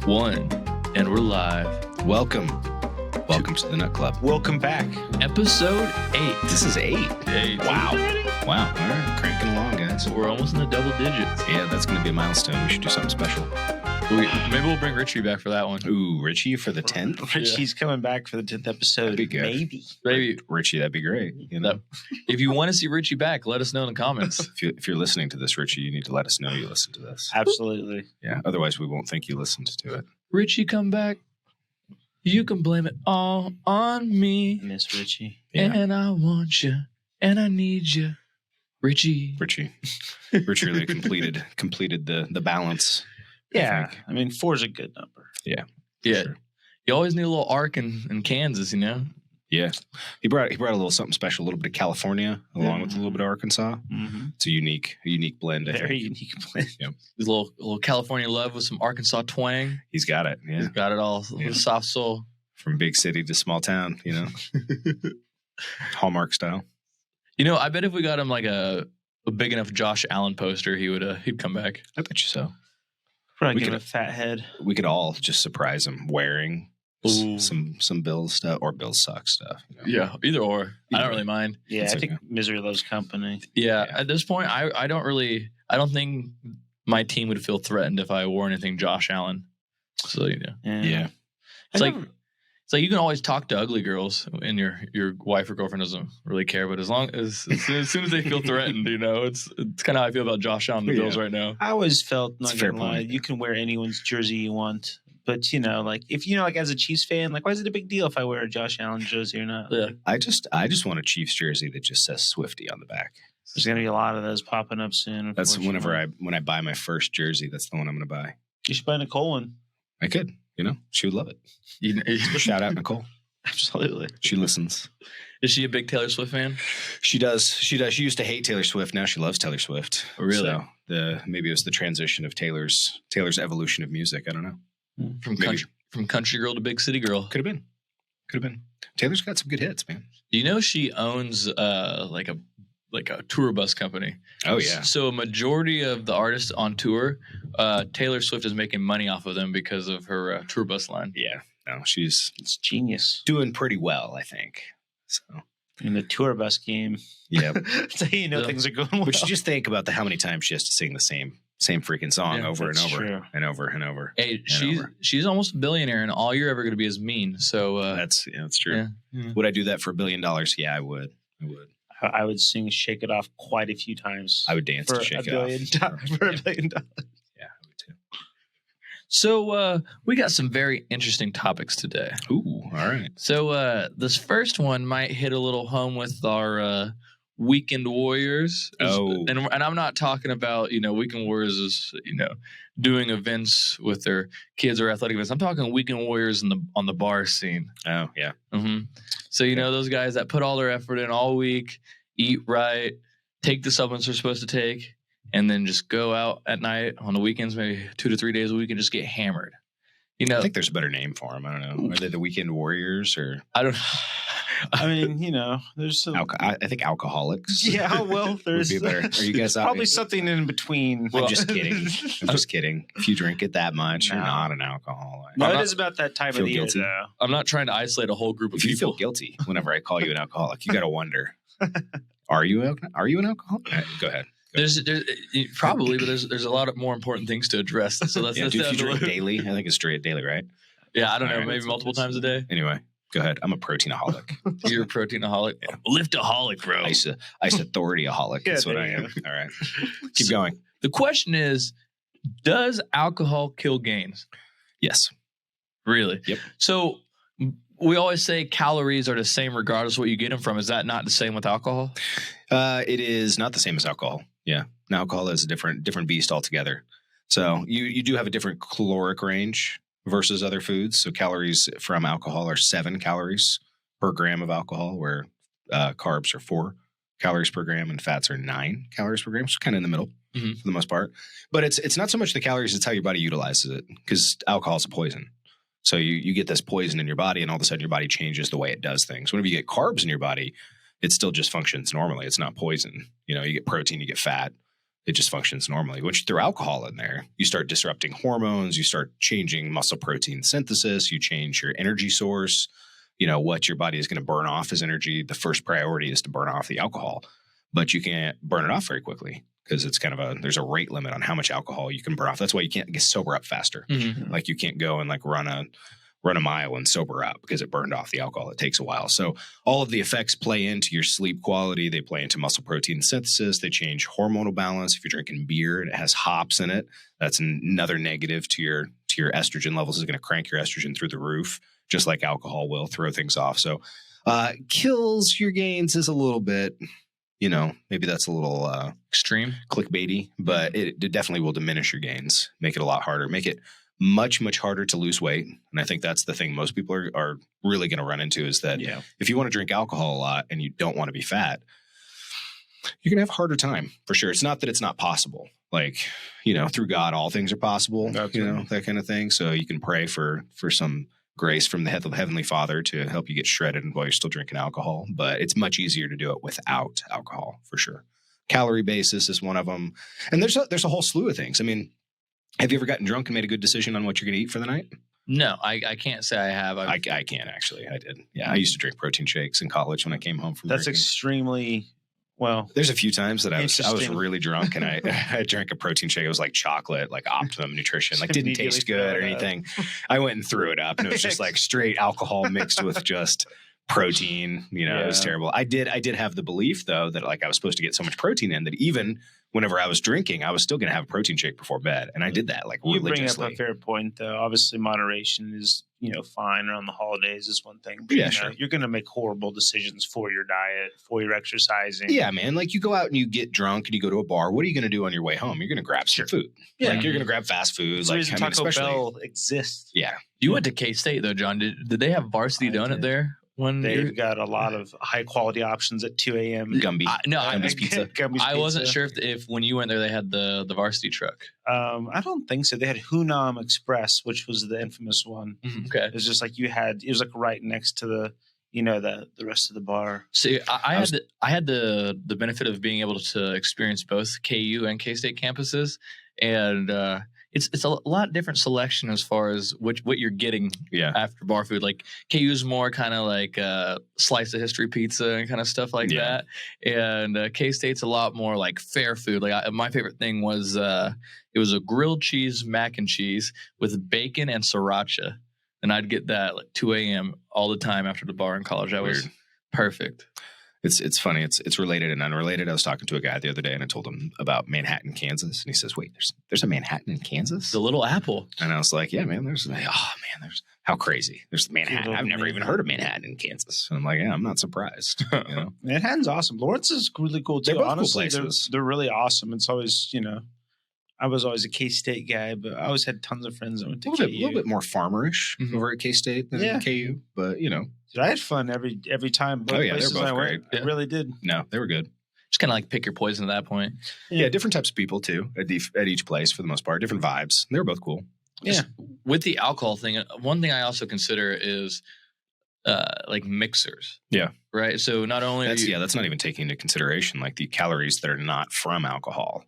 1, and we're live. Welcome to the Nut Club. Welcome back. Episode 8. This is 8. Wow. All right, cranking along, guys. We're almost in the double digits. Yeah, that's going to be a milestone. We should do something special. Maybe we'll bring Richie back for that one. Ooh, Richie for the 10th? Richie's coming back for the 10th episode. That'd be good. Maybe. Richie, that'd be great. You know? If you want to see Richie back, let us know in the comments. If you're listening to this, Richie, you need to let us know you listen to this. Absolutely. Yeah, otherwise we won't think you listened to it. Richie, come back. You can blame it all on me. Miss Richie. Yeah. And I want you. And I need you. Richie really completed the balance. Yeah. I mean, 4 is a good number. Yeah. Sure. You always need a little arc in Kansas, you know? Yeah. He brought a little something special, a little bit of California along with a little bit of Arkansas. Mm-hmm. It's a unique blend, I think. Very unique blend. Yep. There's a little California love with some Arkansas twang. He's got it. Yeah. He's got it all. Yeah. Soft soul. From big city to small town, you know. Hallmark style. You know, I bet if we got him like a big enough Josh Allen poster, he'd come back. I bet you so. Probably give him a fat head. We could all just surprise him wearing Ooh. some Bills stuff or Bills sock stuff. You know? Yeah, either or. I don't really mind. Yeah, It's I think okay. Misery loves company. Yeah, at this point, I don't think my team would feel threatened if I wore anything Josh Allen. So you know, Yeah. it's like you can always talk to ugly girls, and your wife or girlfriend doesn't really care. But as soon as they feel threatened, you know, it's kind of how I feel about Josh Allen and the Bills right now. I always felt, not It's a fair gonna lie, point. you can wear anyone's jersey you want. But, you know, like, if you know, like, as a Chiefs fan, like, why is it a big deal if I wear a Josh Allen jersey or not? Yeah. I just want a Chiefs jersey that just says Swifty on the back. There's going to be a lot of those popping up soon. That's unfortunately. when I buy my first jersey, that's the one I'm going to buy. You should buy Nicole one. I could, you know, she would love it. You know, Shout out Nicole. Absolutely. She listens. is she a big Taylor Swift fan? She does. She used to hate Taylor Swift. Now she loves Taylor Swift. Really? So maybe it was the transition of Taylor's evolution of music. I don't know. From country girl to big city girl. Could have been. Taylor's got some good hits, man. Do you know she owns like a tour bus company? Oh yeah. So a majority of the artists on tour, Taylor Swift is making money off of them because of her tour bus line. Yeah. No, she's It's genius. doing pretty well, I think. So In the tour bus game. yeah. That's how you know Yeah. things are going well. But you just think about how many times she has to sing the same freaking song Yeah, over and that's over true. and over and over. Hey, And over. she's almost a billionaire, and all you're ever going to be is mean. So That's true. yeah. Would I do that for $1 billion? Yeah, I would. I would sing Shake It Off quite a few times. I would dance for to Shake $1 It billion Off. for $1 billion. Yeah, I would too. So we got some very interesting topics today. Ooh, all right. So this first one might hit a little home with our weekend warriors. Oh. And I'm not talking about, you know, weekend warriors is, you know, doing events with their kids or athletic events. I'm talking weekend warriors on the bar scene. Oh, yeah. Mm-hmm. So, you know, those guys that put all their effort in all week, eat right, take the supplements they're supposed to take, and then just go out at night on the weekends, maybe 2 to 3 days a week, and just get hammered. You know, I think there's a better name for them. I don't know. Are they the Weekend Warriors or I don't. I mean, you know, there's some. I think alcoholics? Yeah, well, would there's be better. Are you guys out? probably something in between. I'm just kidding. I'm just kidding. If you drink it that much, you're No. not an alcoholic. No, I'm it not- is about that time Feel of the year, guilty. though. I'm not trying to isolate a whole group of If you feel people. guilty whenever I call you an alcoholic, you got to wonder: Are you an alcoholic? All right, go ahead. There's probably, but there's a lot of more important things to address. So that's Yeah, that's dude, if down you the drink road. daily, I think it's straight daily, right? Yeah, I don't know, All right, maybe that's- multiple times a day. Anyway, go ahead. I'm a proteinaholic. You're a proteinaholic, liftaholic, bro. Authorityaholic. That's Yeah, what there I you am. All right, keep going. The question is, does alcohol kill gains? Yes. Really? Yep. So we always say calories are the same regardless of what you get them from. Is that not the same with alcohol? It is not the same as alcohol. Yeah. Now, alcohol is a different beast altogether. So you do have a different caloric range versus other foods. So calories from alcohol are 7 calories per gram of alcohol, where carbs are 4 calories per gram and fats are 9 calories per gram. So kind of in the middle Mhm. for the most part. But it's not so much the calories, it's how your body utilizes it, because alcohol is a poison. So you get this poison in your body, and all of a sudden your body changes the way it does things. Whenever you get carbs in your body, it still just functions normally. It's not poison. You know, you get protein, you get fat. It just functions normally. Once you throw alcohol in there, you start disrupting hormones, you start changing muscle protein synthesis, you change your energy source, what your body is going to burn off as energy. The first priority is to burn off the alcohol, but you can't burn it off very quickly because it's there's a rate limit on how much alcohol you can burn off. That's why you can't get sober up faster. Mm-hmm. Like you can't go and run a mile and sober up because it burned off the alcohol. It takes a while. So all of the effects play into your sleep quality. They play into muscle protein synthesis. They change hormonal balance. If you're drinking beer and it has hops in it, that's another negative to your estrogen levels. Is going to crank your estrogen through the roof, just like alcohol will throw things off. So kills your gains is a little bit, maybe that's a little extreme, clickbaity, but it definitely will diminish your gains, make it a lot harder, make it much, much harder to lose weight. And I think that's the thing most people are really going to run into is that if you want to drink alcohol a lot and you don't want to be fat, you're going to have a harder time for sure. It's not that it's not possible. Through God, all things are possible, that kind of thing. So you can pray for some grace from the Heavenly Father to help you get shredded while you're still drinking alcohol. But it's much easier to do it without alcohol for sure. Calorie basis is one of them. And there's a whole slew of things. I mean, have you ever gotten drunk and made a good decision on what you're going to eat for the night? No, I can't say I have. I can't actually. I did. Yeah, I used to drink protein shakes in college when I came home from That's drinking. extremely well. There's a few times that I was really drunk and I drank a protein shake. It was like chocolate, like Optimum Nutrition, didn't taste good or anything. I went and threw it up, and it was just like straight alcohol mixed with just protein. It was terrible. I did have the belief though that I was supposed to get so much protein in that even whenever I was drinking, I was still going to have a protein shake before bed. And I did that You religiously. bring up a fair point though. Obviously moderation is, fine around the holidays is one thing. But, sure. You're going to make horrible decisions for your diet, for your exercising. Yeah, man. You go out and you get drunk and you go to a bar. What are you going to do on your way home? You're going to grab some food. Yeah. You're going to grab fast food. That's the reason Taco Bell exists. Yeah. You went to K-State though, John. Did they have varsity donut there? They've got a lot of high quality options at 2 a.m. Gumby's pizza. I wasn't sure if when you went there they had the varsity truck. I don't think so. They had Hunam Express, which was the infamous one. Okay, it was just it was right next to the the rest of the bar. See, I had the benefit of being able to experience both KU and K-State campuses, and it's a lot different selection as far as what you're getting after bar food. Like KU's more kind of like slice of history pizza and kind of stuff like that, and K-State's a lot more like fair food. My favorite thing was it was a grilled cheese mac and cheese with bacon and sriracha, and I'd get that 2 a.m. all the time after the bar in college. That was perfect. It's funny. It's related and unrelated. I was talking to a guy the other day and I told him about Manhattan, Kansas. And he says, wait, there's a Manhattan in Kansas? The Little Apple. And I was like, yeah, man, there's how crazy. There's Manhattan. I've never even heard of Manhattan in Kansas. And I'm like, yeah, I'm not surprised. Manhattan's awesome. Lawrence is really cool too. They're both honestly, cool places. They're really awesome. It's always, I was always a K-State guy, but I always had tons of friends that went to KU. A little bit more farmerish over at K-State than KU, but Dude, I had fun every time. Both they're both great. I really did. No, they were good. Just kind of pick your poison at that point. Yeah, different types of people too at each place for the most part. Different vibes. They were both cool. Yeah. With the alcohol thing, one thing I also consider is mixers. Yeah. Right. So not only that's not even taking into consideration the calories that are not from alcohol.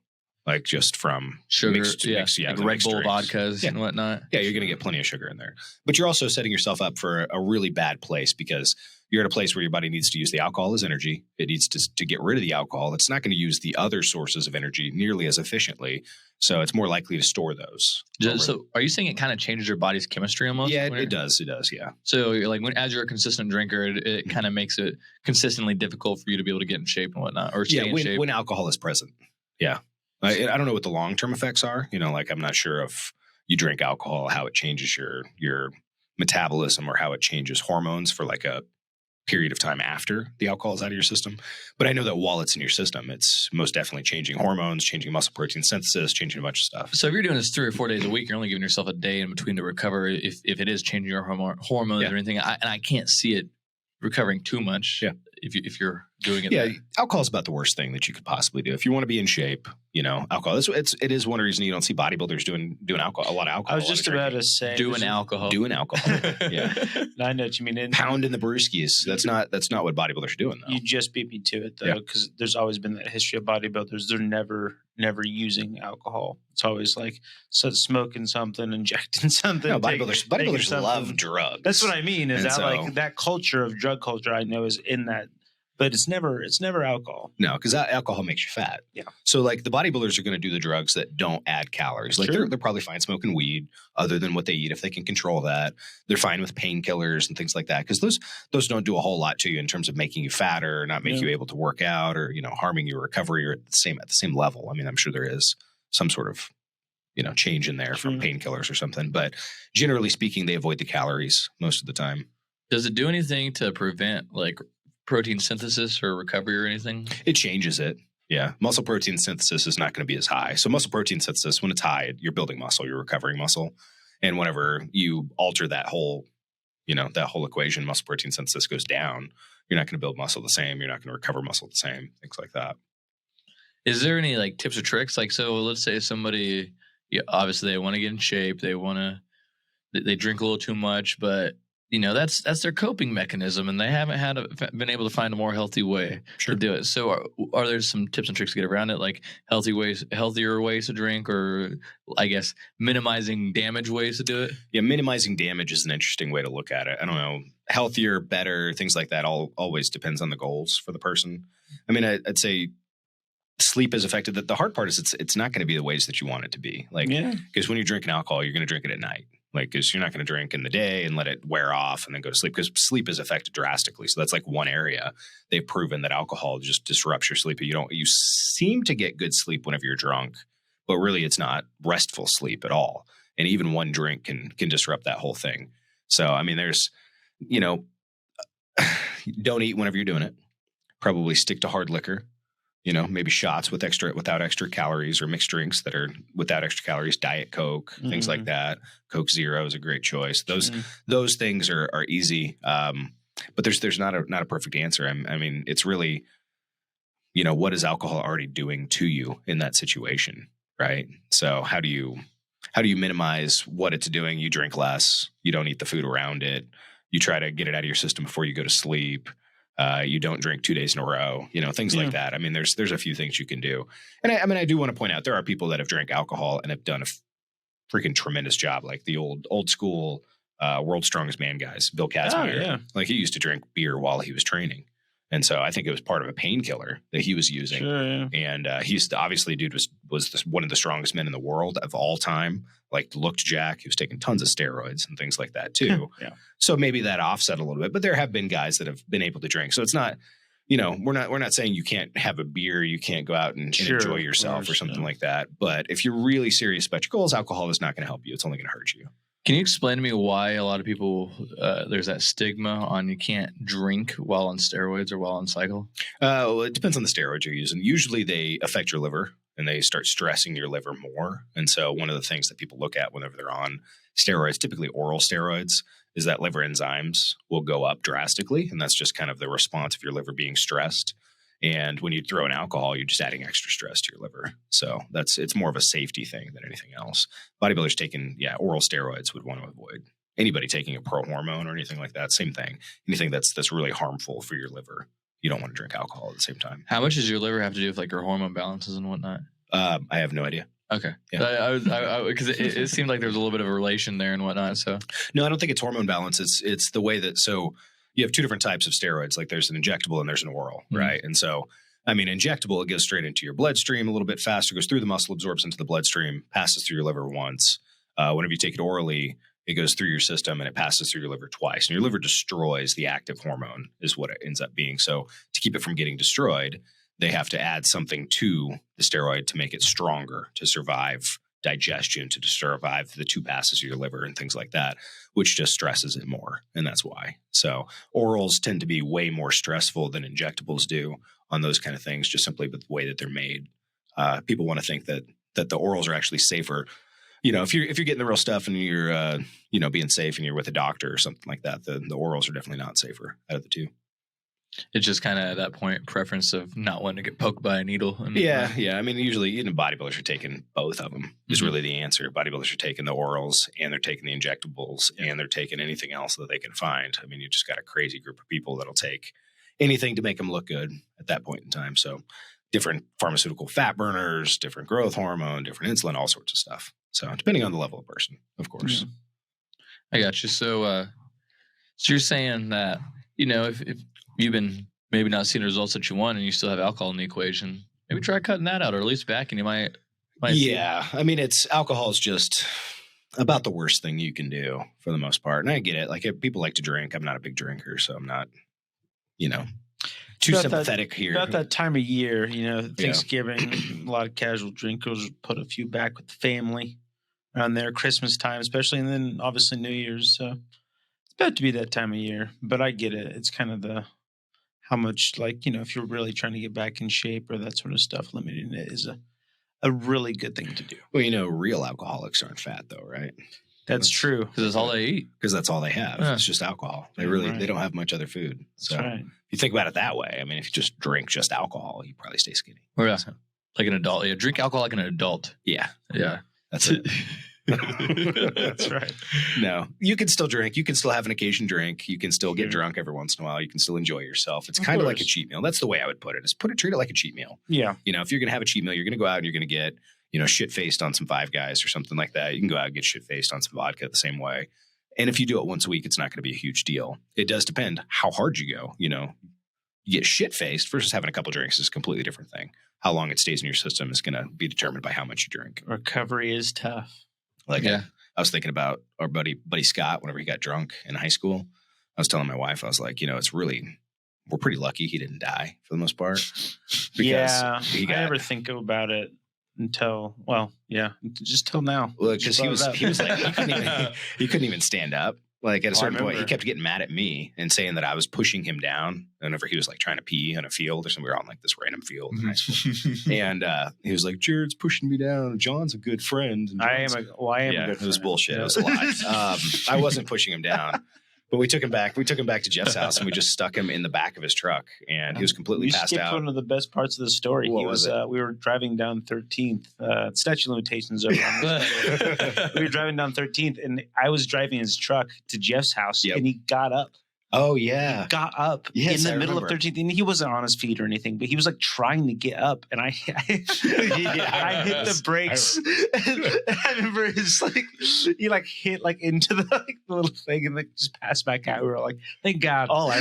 Just from sugar, mixed, Red Bull vodkas and whatnot. Yeah, you're going to get plenty of sugar in there. But you're also setting yourself up for a really bad place because you're at a place where your body needs to use the alcohol as energy. It needs to get rid of the alcohol. It's not going to use the other sources of energy nearly as efficiently. So it's more likely to store those. So are you saying it kind of changes your body's chemistry almost? Yeah, it does. It does, yeah. So as you're a consistent drinker, it kind of makes it consistently difficult for you to be able to get in shape and whatnot, or stay in shape. When alcohol is present. Yeah. I don't know what the long-term effects are. I'm not sure if you drink alcohol, how it changes your metabolism or how it changes hormones for a period of time after the alcohol is out of your system. But I know that while it's in your system, it's most definitely changing hormones, changing muscle protein synthesis, changing a bunch of stuff. So if you're doing this 3 or 4 days a week, you're only giving yourself a day in between to recover if it is changing your hormones or anything. And I can't see it recovering too much. Yeah. if you're doing it. Yeah, there. alcohol is about the worst thing that you could possibly do. If you want to be in shape, alcohol. It is one reason you don't see bodybuilders doing alcohol, a lot of alcohol. I was just about to say Doing alcohol. Doing alcohol. Yeah. I know what you mean. And Pounding the brewskis. That's not what bodybuilders are doing though. you just beat me to it though, because there's always been that history of bodybuilders. They're never using alcohol. It's always like smoking something, injecting something. No, taking bodybuilders something. love drugs. That's what I mean. Is And that so- like that culture of drug culture? I know is in that, but it's never alcohol. No, because alcohol makes you fat. Yeah. So like the bodybuilders are going to do the drugs that don't add calories. Like Sure. they're probably fine smoking weed other than what they eat if they can control that. They're fine with painkillers and things like that because those don't do a whole lot to you in terms of making you fatter or not make you able to work out or harming your recovery or at the same level. I mean, I'm sure there is some sort of change in there from painkillers or something, but generally speaking, they avoid the calories most of the time. Does it do anything to prevent like protein synthesis or recovery or anything? It changes it. Yeah. Muscle protein synthesis is not going to be as high. So muscle protein synthesis, when it's high, you're building muscle, you're recovering muscle. And whenever you alter that whole equation, muscle protein synthesis goes down, you're not going to build muscle the same. You're not going to recover muscle the same, things like that. Is there any like tips or tricks? Like, so let's say somebody, obviously they want to get in shape. They drink a little too much, but that's their coping mechanism, and they haven't been able to find a more healthy way to do it. So, are there some tips and tricks to get around it, like healthier ways to drink, or I guess minimizing damage ways to do it? Yeah, minimizing damage is an interesting way to look at it. I don't know, healthier, better, things like that. Always depends on the goals for the person. I mean, I'd say sleep is affected. That the hard part is it's not going to be the ways that you want it to be. Like, because when you're drinking alcohol, you're going to drink it at night. Like, because you're not going to drink in the day and let it wear off and then go to sleep, because sleep is affected drastically. So that's like one area they've proven that alcohol just disrupts your sleep. You seem to get good sleep whenever you're drunk, but really it's not restful sleep at all. And even one drink can disrupt that whole thing. So, I mean, there's, don't eat whenever you're doing it. Probably stick to hard liquor. Maybe shots without extra calories, or mixed drinks that are without extra calories, Diet Coke, things like that. Coke Zero is a great choice. Those things are easy. But there's not a perfect answer. I mean, it's really, what is alcohol already doing to you in that situation, right? So how do you minimize what it's doing? You drink less. You don't eat the food around it. You try to get it out of your system before you go to sleep. You don't drink 2 days in a row, things like that. I mean, there's a few things you can do. And I do want to point out, there are people that have drank alcohol and have done a freaking tremendous job. Like the old school, World's Strongest Man guys, Bill Casimir. Oh, yeah. Like he used to drink beer while he was training. And so I think it was part of a painkiller that he was using. Sure, yeah. And he's obviously, dude was one of the strongest men in the world of all time. Like looked jack. He was taking tons of steroids and things like that too. Yeah. So maybe that offset a little bit, but there have been guys that have been able to drink. So it's not, we're not saying you can't have a beer, you can't go out and enjoy yourself or something like that. But if you're really serious about your goals, alcohol is not going to help you. It's only going to hurt you. Can you explain to me why a lot of people, there's that stigma on you can't drink while on steroids or while on cycle? Well, it depends on the steroids you're using. Usually they affect your liver and they start stressing your liver more. And so one of the things that people look at whenever they're on steroids, typically oral steroids, is that liver enzymes will go up drastically. And that's just kind of the response of your liver being stressed. And when you throw in alcohol, you're just adding extra stress to your liver. So it's more of a safety thing than anything else. Bodybuilders taking, oral steroids would want to avoid. Anybody taking a pro hormone or anything like that, same thing. Anything that's really harmful for your liver, you don't want to drink alcohol at the same time. How much does your liver have to do with like your hormone balances and whatnot? I have no idea. Okay. Yeah. Because it seemed like there was a little bit of a relation there and whatnot. So no, I don't think it's hormone balance. It's the way that, so you have two different types of steroids. Like there's an injectable and there's an oral, right? And so, I mean, injectable, it goes straight into your bloodstream a little bit faster, goes through the muscle, absorbs into the bloodstream, passes through your liver once. Whenever you take it orally, it goes through your system and it passes through your liver twice. And your liver destroys the active hormone is what it ends up being. So to keep it from getting destroyed, they have to add something to the steroid to make it stronger, to survive digestion, to survive the two passes of your liver and things like that, which just stresses it more. And that's why. So orals tend to be way more stressful than injectables do on those kind of things, just simply with the way that they're made. People want to think that the orals are actually safer. If you're getting the real stuff and you're, being safe and you're with a doctor or something like that, the orals are definitely not safer out of the two. It's just kind of at that point preference of not wanting to get poked by a needle. And, Yeah. I mean, usually even bodybuilders are taking both of them is really the answer. Bodybuilders are taking the orals and they're taking the injectables and they're taking anything else that they can find. I mean, you just got a crazy group of people that'll take anything to make them look good at that point in time. So different pharmaceutical fat burners, different growth hormone, different insulin, all sorts of stuff. So depending on the level of person, of course. I got you. So you're saying that, if you've been maybe not seeing the results that you want and you still have alcohol in the equation, maybe try cutting that out or at least back and you might yeah. I mean, alcohol is just about the worst thing you can do for the most part. And I get it. Like if people like to drink. I'm not a big drinker, so I'm not, too sympathetic here. About that time of year, Thanksgiving, a lot of casual drinkers put a few back with the family around there, Christmas time especially, and then obviously New Year's. So it's about to be that time of year, but I get it. It's kind of how much, if you're really trying to get back in shape or that sort of stuff, limiting it is a really good thing to do. Well, real alcoholics aren't fat though, right? That's true. Because that's all they eat. Because that's all they have. Yeah. It's just alcohol. They don't have much other food. So if you think about it that way, I mean, if you just drink just alcohol, you probably stay skinny. Oh, yeah. So. Like an adult. Yeah. Drink alcohol like an adult. Yeah. Yeah. That's it. That's right. No, you can still drink. You can still have an occasion drink. You can still get drunk every once in a while. You can still enjoy yourself. It's kind of like a cheat meal. That's the way I would put it. Treat it like a cheat meal. Yeah. If you're going to have a cheat meal, you're going to go out and you're going to get, shit faced on some Five Guys or something like that. You can go out and get shit faced on some vodka the same way. And if you do it once a week, it's not going to be a huge deal. It does depend how hard you go. You get shit faced versus having a couple drinks is a completely different thing. How long it stays in your system is going to be determined by how much you drink. Recovery is tough. I was thinking about our buddy Scott whenever he got drunk in high school. I was telling my wife, I was like, we're pretty lucky he didn't die for the most part. I never think about it until, just till now. Well, because he was like, he couldn't even stand up. Like at a certain point, he kept getting mad at me and saying that I was pushing him down whenever he was like trying to pee on a field or something. We were on like this random field in high school. And he was like, Jared's pushing me down. John's a good friend. And I am a good friend. It was bullshit. Yeah. It was a lie. I wasn't pushing him down. But we took him back. We took him back to Jeff's house and we just stuck him in the back of his truck. And he was completely passed out. One of the best parts of the story. What was it? We were driving down 13th. Statute of limitations over on this. We were driving down 13th and I was driving his truck to Jeff's house and he got up. Oh, yeah. He got up in the middle of 13th. And he wasn't on his feet or anything, but he was like trying to get up. And I hit the brakes. I remember he hit into the little thing and just passed back out. We were like, thank God. All I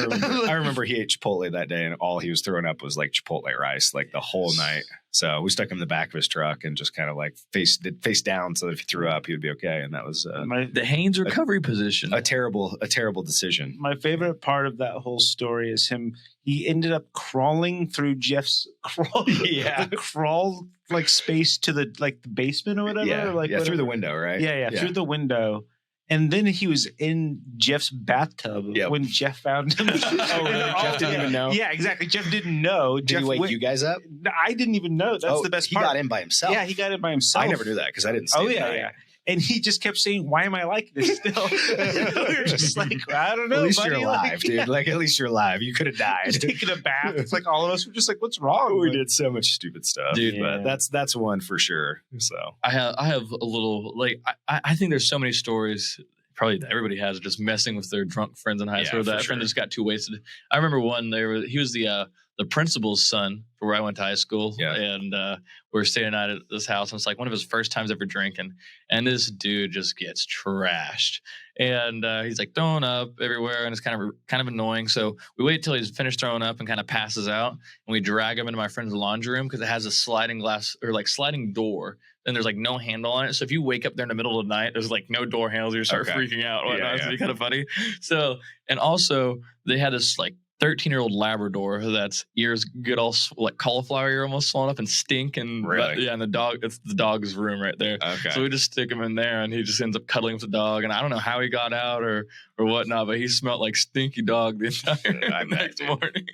remember he ate Chipotle that day and all he was throwing up was like Chipotle rice the whole night. So we stuck him in the back of his truck and just kind of face down so that if he threw up, he would be okay. And that was the Haynes recovery position. A terrible decision. My favorite part of that whole story is he ended up crawling through Jeff's crawl space to the basement or whatever. Yeah, through the window, right? Yeah, through the window. And then he was in Jeff's bathtub when Jeff found him. Oh, really? Jeff didn't even know? Yeah, exactly. Jeff didn't know. Did he wake you guys up? I didn't even know. That's the best part. He got in by himself. Yeah, he got in by himself. I never knew that because I didn't stay yeah. And he just kept saying, why am I like this still? We were just like, I don't know. At least you're alive, dude. At least you're alive. You could have died. Just taking a bath. It's like all of us were just like, what's wrong? We did so much stupid stuff. Dude, but that's one for sure. So I have a little I think there's so many stories probably everybody has just messing with their drunk friends in high school. That friend just got too wasted. I remember one. He was the principal's son for where I went to high school, and we were staying at this house. And it's like one of his first times ever drinking, and this dude just gets trashed, and he's like throwing up everywhere, and it's kind of annoying. So we wait till he's finished throwing up and kind of passes out, and we drag him into my friend's laundry room because it has a sliding glass or sliding door. And there's no handle on it. So if you wake up there in the middle of the night, there's no door handles. You start freaking out. It's kind of funny. So, and also they had this 13-year-old Labrador that's ears get all cauliflower ear almost swollen up and stink. And really? And it's the dog's room right there. Okay. So we just stick him in there and he just ends up cuddling with the dog. And I don't know how he got out or whatnot, but he smelled like stinky dog the entire next morning.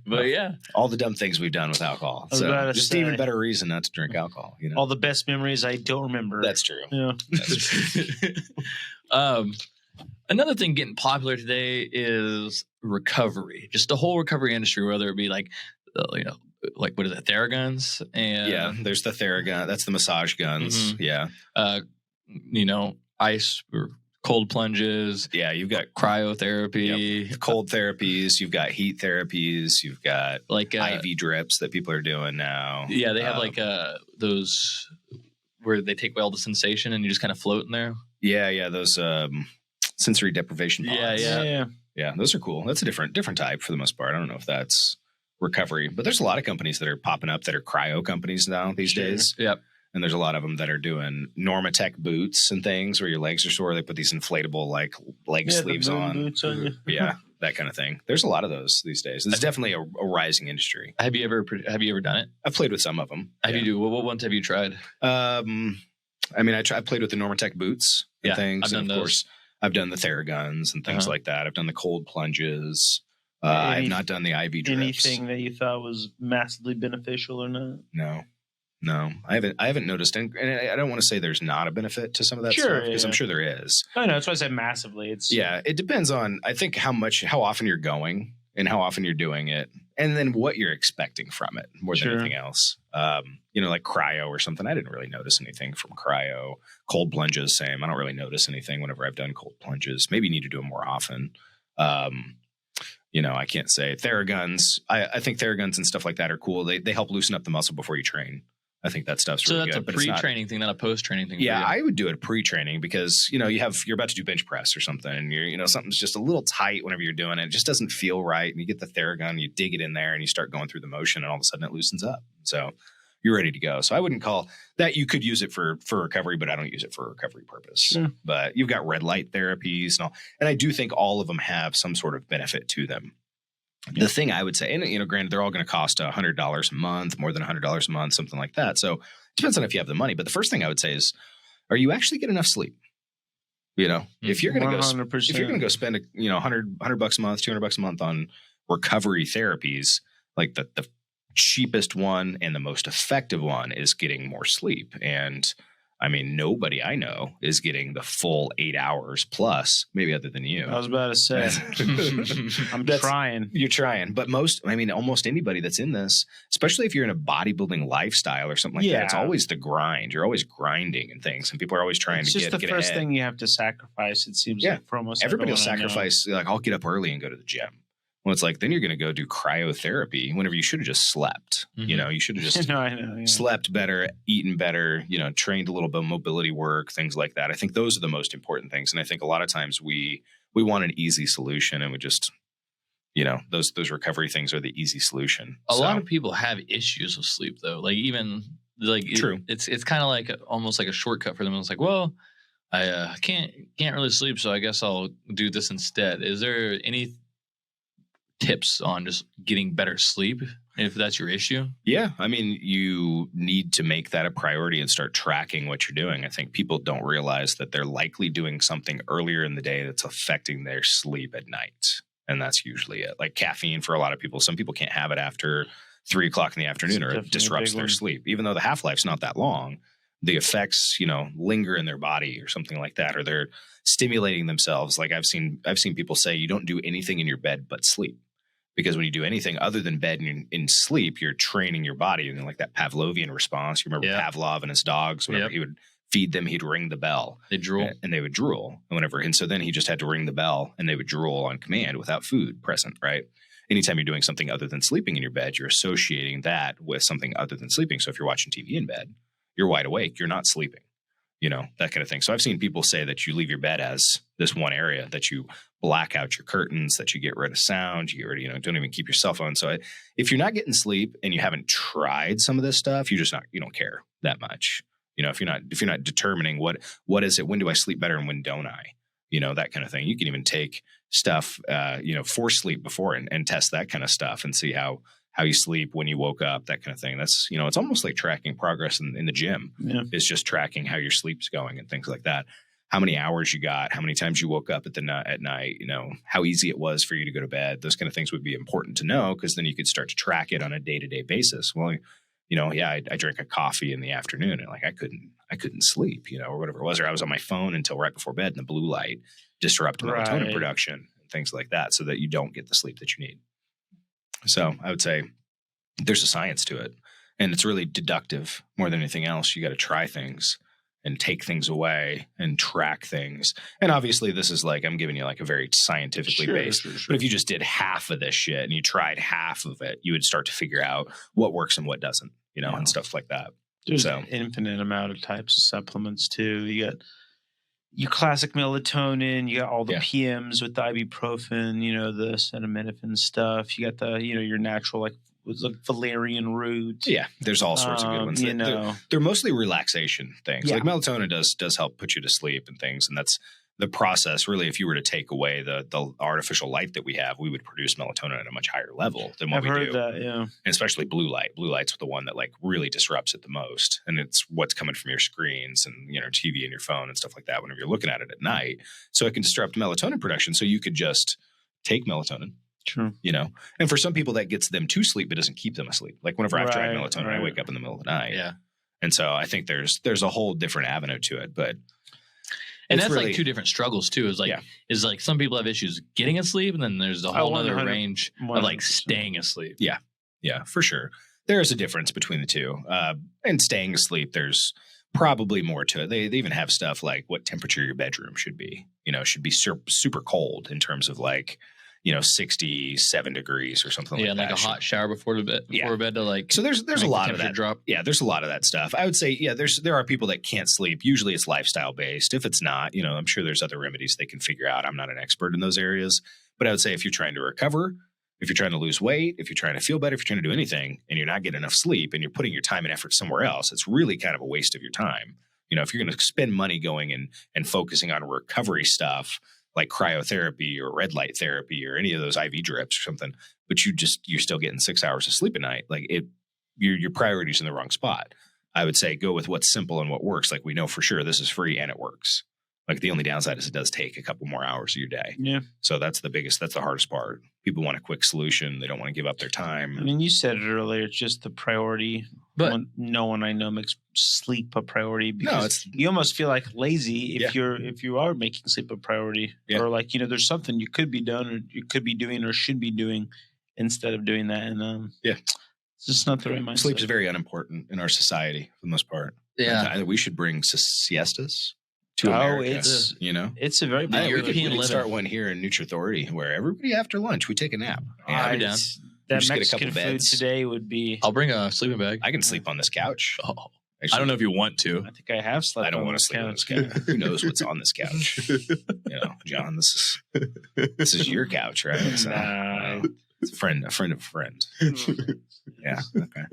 But all the dumb things we've done with alcohol. So just even better reason not to drink alcohol. All the best memories I don't remember. That's true. Yeah. That's true. Another thing getting popular today is recovery. Just the whole recovery industry, whether it be like, like what is it, Theraguns and there's the Theragun. That's the massage guns. Mhm. Yeah. Ice or cold plunges. Yeah, you've got cryotherapy, cold therapies. You've got heat therapies. You've got like IV drips that people are doing now. Yeah, they have like those where they take away all the sensation and you just kind of float in there. Yeah, those sensory deprivation pods. Yeah. Those are cool. That's a different type for the most part. I don't know if that's recovery, but there's a lot of companies that are popping up that are cryo companies now these days. Yep. And there's a lot of them that are doing Normatec boots and things where your legs are sore. They put these inflatable like leg sleeves on. Boots on you. Yeah, that kind of thing. There's a lot of those these days. It's definitely a rising industry. Have you ever done it? I've played with some of them. What ones have you tried? I played with the Normatec boots and things. I've done and of course, I've done the Theraguns and things like that. I've done the cold plunges. I've not done the IV drips. Anything that you thought was massively beneficial or not? No, I haven't noticed, and I don't want to say there's not a benefit to some of that stuff because I'm sure there is. I know that's why I said massively. It depends on I think how often you're going and how often you're doing it, and then what you're expecting from it more than anything else. Like cryo or something. I didn't really notice anything from cryo. Cold plunges, same. I don't really notice anything whenever I've done cold plunges. Maybe you need to do them more often. I can't say Theraguns. I think Theraguns and stuff like that are cool. They help loosen up the muscle before you train. I think that stuff's really good. So that's a pre-training thing, not a post-training thing. Yeah, I would do it pre-training because you're about to do bench press or something, and something's just a little tight whenever you're doing it. It just doesn't feel right, and you get the Theragun, you dig it in there, and you start going through the motion, and all of a sudden it loosens up. So you're ready to go. So I wouldn't call that. You could use it for recovery, but I don't use it for recovery purpose. Yeah. But you've got red light therapies and all, and I do think all of them have some sort of benefit to them. The thing I would say, and granted, they're all going to cost $100 a month, more than $100 a month, something like that. So it depends on if you have the money. But the first thing I would say is, are you actually getting enough sleep? If you're going to go spend $100 a month, $200 a month on recovery therapies, like the cheapest one and the most effective one is getting more sleep. And I mean, nobody I know is getting the full 8 hours plus, maybe other than you. I was about to say, I'm trying. You're trying. But almost anybody that's in this, especially if you're in a bodybuilding lifestyle or something like that, it's always the grind. You're always grinding and things. And people are always trying to get ahead. It's just the first thing you have to sacrifice, it seems like, for almost everybody will sacrifice. Like, I'll get up early and go to the gym. Well, it's like, then you're going to go do cryotherapy whenever you should have just slept. Mm-hmm. You should have just slept better, eaten better, trained a little bit of mobility work, things like that. I think those are the most important things. And I think a lot of times we want an easy solution, and we just, those recovery things are the easy solution. A lot of people have issues with sleep though. True. It's kind of like almost like a shortcut for them. It's like, well, I can't really sleep, so I guess I'll do this instead. Is there any tips on just getting better sleep if that's your issue? Yeah. I mean, you need to make that a priority and start tracking what you're doing. I think people don't realize that they're likely doing something earlier in the day that's affecting their sleep at night. And that's usually it. Like caffeine for a lot of people. Some people can't have it after 3 o'clock in the afternoon, or it disrupts their sleep. Even though the half-life's not that long, the effects, linger in their body or something like that, or they're stimulating themselves. Like I've seen people say you don't do anything in your bed but sleep. Because when you do anything other than bed and in sleep, you're training your body. And like that Pavlovian response, you remember Pavlov and his dogs, whenever he would feed them, he'd ring the bell. They drool. And they would drool. And so then he just had to ring the bell and they would drool on command without food present, right? Anytime you're doing something other than sleeping in your bed, you're associating that with something other than sleeping. So if you're watching TV in bed, you're wide awake, you're not sleeping. That kind of thing. So I've seen people say that you leave your bed as this one area, that you black out your curtains, that you get rid of sound, you get rid of, don't even keep your cell phone. So if you're not getting sleep and you haven't tried some of this stuff, you don't care that much. If you're not determining what is it, when do I sleep better and when don't I, that kind of thing. You can even take stuff, for sleep before and test that kind of stuff and see how you sleep, when you woke up, that kind of thing. That's, it's almost like tracking progress in the gym. Yeah. It's just tracking how your sleep's going and things like that. How many hours you got, how many times you woke up at night, how easy it was for you to go to bed. Those kind of things would be important to know, because then you could start to track it on a day-to-day basis. Well, I drank a coffee in the afternoon and like I couldn't sleep, or whatever it was, or I was on my phone until right before bed in the blue light. disrupt melatonin Right. production and things like that, so that you don't get the sleep that you need. So I would say there's a science to it, and it's really deductive more than anything else. You got to try things and take things away and track things. And obviously this is like, I'm giving you like a very scientifically based, but if you just did half of this shit and you tried half of it, you would start to figure out what works and what doesn't, and stuff like that. There's So- an infinite amount of types of supplements too. You got your classic melatonin, you got all the Yeah. PMs with the ibuprofen, the acetaminophen stuff. You got the, your natural, like valerian root. Yeah, there's all sorts of good ones. They're mostly relaxation things. Yeah. Like melatonin does help put you to sleep and things, and that's the process. Really, if you were to take away the artificial light that we have, we would produce melatonin at a much higher level than what I've we heard do. that, yeah. And especially blue light. Blue light's the one that like really disrupts it the most, and it's what's coming from your screens and TV and your phone and stuff like that whenever you're looking at it at night. So it can disrupt melatonin production. So you could just take melatonin. True. And for some people that gets them to sleep, but doesn't keep them asleep. Like whenever I've tried Right, melatonin, I right. wake up in the middle of the night. Yeah. And so I think there's a whole different avenue to it, but And it's that's really, like two different struggles too. Is like some people have issues getting asleep, and then there's a whole other 100%. range of like staying asleep. yeah, for sure. There is a difference between the two. And staying asleep, there's probably more to it. They even have stuff like what temperature your bedroom should be. Should be super cold in terms of like 67 degrees or something like that. Yeah, like a hot shower before bed to like. So there's make a lot the of temperature that. drop. Yeah, there's a lot of that stuff. I would say, there are people that can't sleep. Usually it's lifestyle based. If it's not, I'm sure there's other remedies they can figure out. I'm not an expert in those areas, but I would say if you're trying to recover, if you're trying to lose weight, if you're trying to feel better, if you're trying to do anything and you're not getting enough sleep and you're putting your time and effort somewhere else, it's really kind of a waste of your time. If you're going to spend money going and focusing on recovery stuff, like cryotherapy or red light therapy or any of those IV drips or something, but you're still getting 6 hours of sleep a night. Like your priority's in the wrong spot. I would say go with what's simple and what works. Like we know for sure this is free and it works. Like the only downside is it does take a couple more hours of your day. Yeah. So that's the hardest part. People want a quick solution. They don't want to give up their time. I mean, you said it earlier. It's just the priority. But no one I know makes sleep a priority because it's you almost feel like lazy if Yeah. you are making sleep a priority, Yeah. or like there's something you could be done or you could be doing or should be doing instead of doing that. And it's just not the right mindset. sleep is very unimportant in our society for the most part. yeah, We should bring siestas to America. It's a very The I think we European could living. start one here in Nutra Authority where everybody after lunch we take a nap. I'd be down. That just get a Mexican couple food beds. today would be. I'll bring a sleeping bag. I can sleep on this couch. Oh, Actually, I don't know if you want to. I think I have slept. I don't on want to this sleep on this couch. couch. Who knows what's on this couch? John, this is your couch, right? So, Nah. it's a friend of a friend. Yeah. Okay.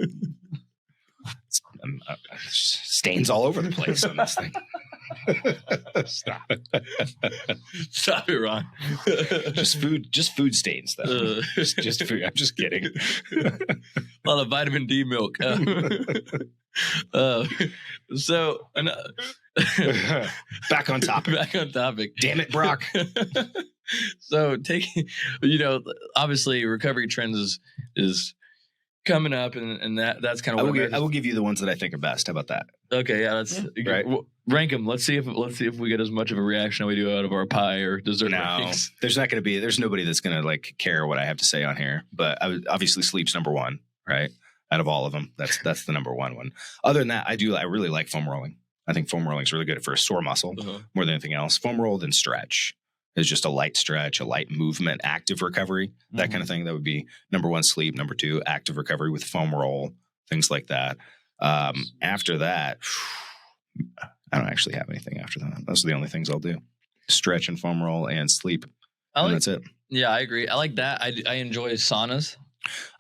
Stains all over the place on this thing. Stop. Stop it, Ron. Just food stains though. Just food. I'm just kidding. A lot of vitamin D milk. So Back on topic. Back on topic. Damn it, Brock. So taking, obviously recovery trends is coming up, and that's kind of what I will give you the ones that I think are best. How about that? Okay, yeah, let's Right. rank them. Let's see if we get as much of a reaction as we do out of our pie or dessert. No, rankings. there's nobody that's going to like care what I have to say on here, but obviously sleep's number one, right? Out of all of them, that's the number one. Other than that, I really like foam rolling. I think foam rolling is really good for a sore muscle more than anything else. Foam rolled and stretch is just a light stretch, a light movement, active recovery, that kind of thing. That would be number one, sleep. Number two, active recovery with foam roll, things like that. After that, I don't actually have anything after that. Those are the only things I'll do. Stretch and foam roll and sleep. And that's it. Yeah, I agree. I like that. I enjoy saunas.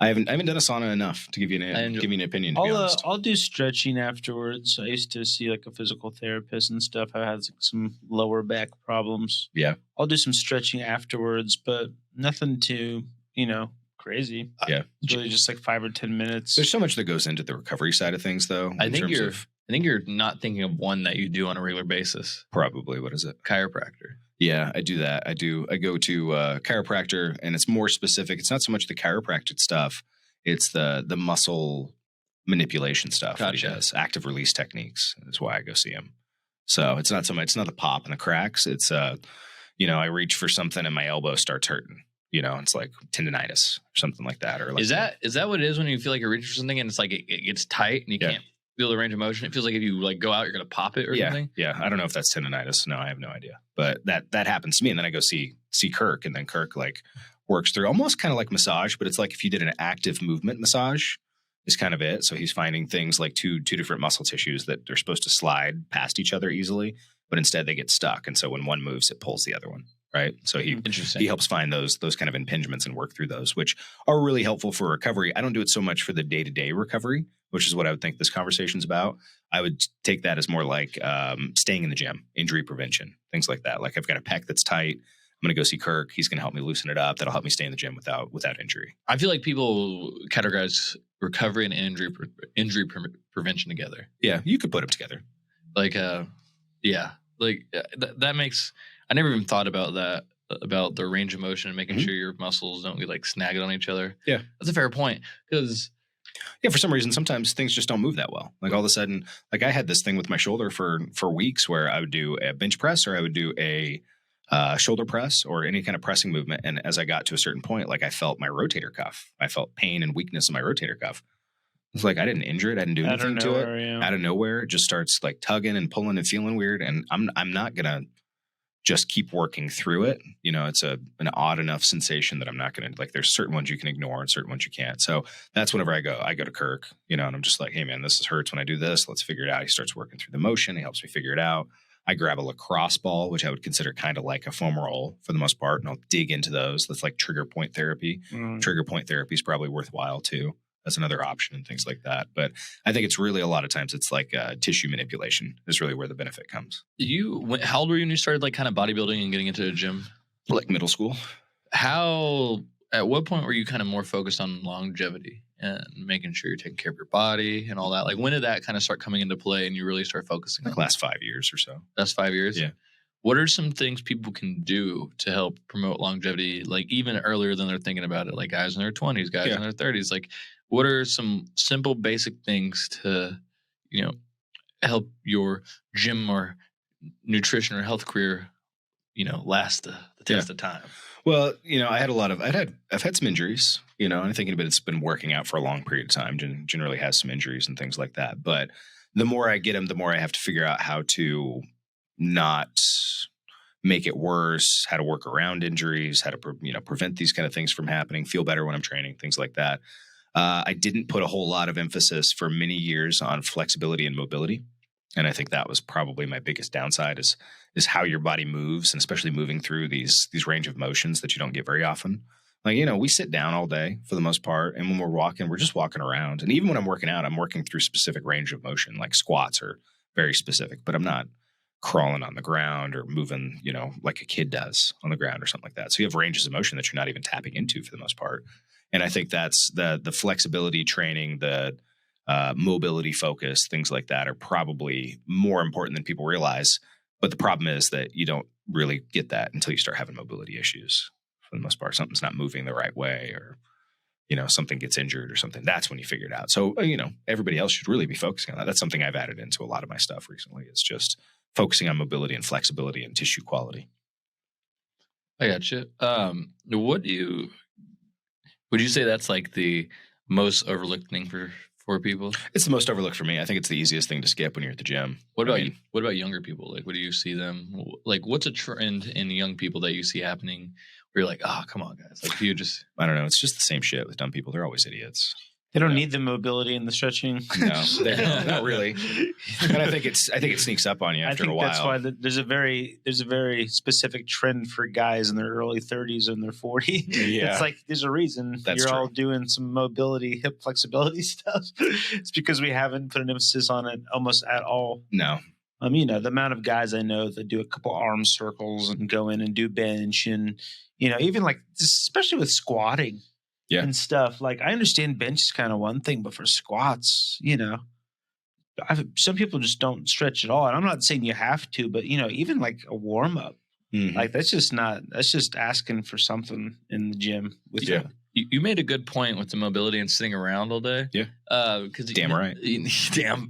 I haven't done a sauna enough to give you an opinion, to be honest. I'll do stretching afterwards. I used to see like a physical therapist and stuff. I had some lower back problems. Yeah. I'll do some stretching afterwards, but nothing too, crazy. Yeah. It's really just like 5 or 10 minutes. There's so much that goes into the recovery side of things, though. I think you're not thinking of one that you do on a regular basis. Probably. What is it? Chiropractor. Yeah, I do that. I go to chiropractor, and it's more specific. It's not so much the chiropractic stuff. It's the muscle manipulation stuff that he Gotcha. does. Active release techniques is why I go see him. So it's not so much, it's not the pop and the cracks. It's, I reach for something and my elbow starts hurting. It's like tendonitis or something like that. Or like is that what it is when you feel like you're reaching for something and it's like it gets tight and you can't feel the range of motion? It feels like if you like go out, you're gonna pop it or something. Yeah. I don't know if that's tendonitis. No, I have no idea. But that happens to me. And then I go see Kirk, and then Kirk like works through almost kind of like massage, but it's like if you did an active movement massage is kind of it. So he's finding things like two different muscle tissues that are supposed to slide past each other easily, but instead they get stuck. And so when one moves, it pulls the other one. Right. So he helps find those kind of impingements and work through those, which are really helpful for recovery. I don't do it so much for the day-to-day recovery, which is what I would think this conversation's about. I would take that as more like staying in the gym, injury prevention, things like that. Like I've got a pec that's tight. I'm going to go see Kirk. He's going to help me loosen it up. That'll help me stay in the gym without injury. I feel like people categorize recovery and injury prevention together. Yeah, you could put them together. Like, that makes. I never even thought about that, about the range of motion and making sure your muscles don't get like snagged on each other. Yeah. That's a fair point. Because for some reason, sometimes things just don't move that well. Like all of a sudden, like I had this thing with my shoulder for weeks where I would do a bench press or I would do a shoulder press or any kind of pressing movement. And as I got to a certain point, like I felt my rotator cuff. I felt pain and weakness in my rotator cuff. It's like I didn't injure it. I didn't do anything to it. Yeah. Out of nowhere, it just starts like tugging and pulling and feeling weird. And I'm not going to just keep working through it. It's an odd enough sensation that I'm not going to like, there's certain ones you can ignore and certain ones you can't. So that's whenever I go to Kirk, and I'm just like, hey man, this hurts when I do this. Let's figure it out. He starts working through the motion. He helps me figure it out. I grab a lacrosse ball, which I would consider kind of like a foam roll for the most part. And I'll dig into those. That's like trigger point therapy. Trigger point therapy is probably worthwhile too. That's another option and things like that. But I think it's really a lot of times it's like tissue manipulation is really where the benefit comes. How old were you when you started like kind of bodybuilding and getting into the gym? Like middle school. At what point were you kind of more focused on longevity and making sure you're taking care of your body and all that? Like when did that kind of start coming into play and you really start focusing on last 5 years or so? That's 5 years? Yeah. What are some things people can do to help promote longevity, like even earlier than they're thinking about it, like guys in their 20s, guys in their 30s? Like what are some simple basic things to, help your gym or nutrition or health career, last the test of time? Well, I've had some injuries, and I think it's been working out for a long period of time. Generally has some injuries and things like that. But the more I get them, the more I have to figure out how to not make it worse, how to work around injuries, how to prevent these kind of things from happening, feel better when I'm training, things like that. I didn't put a whole lot of emphasis for many years on flexibility and mobility. And I think that was probably my biggest downside is how your body moves, and especially moving through these range of motions that you don't get very often. Like, we sit down all day for the most part. And when we're walking, we're just walking around. And even when I'm working out, I'm working through specific range of motion, like squats are very specific, but I'm not crawling on the ground or moving, like a kid does on the ground or something like that. So you have ranges of motion that you're not even tapping into for the most part. And I think that's the flexibility training, the mobility focus, things like that are probably more important than people realize. But the problem is that you don't really get that until you start having mobility issues for the most part. Something's not moving the right way or, something gets injured or something. That's when you figure it out. So, everybody else should really be focusing on that. That's something I've added into a lot of my stuff recently. It's just focusing on mobility and flexibility and tissue quality. I gotcha. Would you say that's like the most overlooked thing for people? It's the most overlooked for me. I think it's the easiest thing to skip when you're at the gym. What about younger people? Like, what do you see them? Like, what's a trend in young people that you see happening where you're like, oh, come on, guys. Like, I don't know. It's just the same shit with dumb people. They're always idiots. They don't need the mobility and the stretching. No, they don't. Not really. And I think it sneaks up on you after a while. That's why there's a very specific trend for guys in their early 30s and their 40s. Yeah. It's like there's a reason you're all doing some mobility, hip flexibility stuff. It's because we haven't put an emphasis on it almost at all. No. The amount of guys I know that do a couple arm circles and go in and do bench and, even like, especially with squatting. Yeah. And stuff. Like, I understand bench is kind of one thing, but for squats, some people just don't stretch at all. And I'm not saying you have to, but, even like a warm up, like that's just asking for something in the gym with you. You made a good point with the mobility and sitting around all day. Yeah. Because damn right.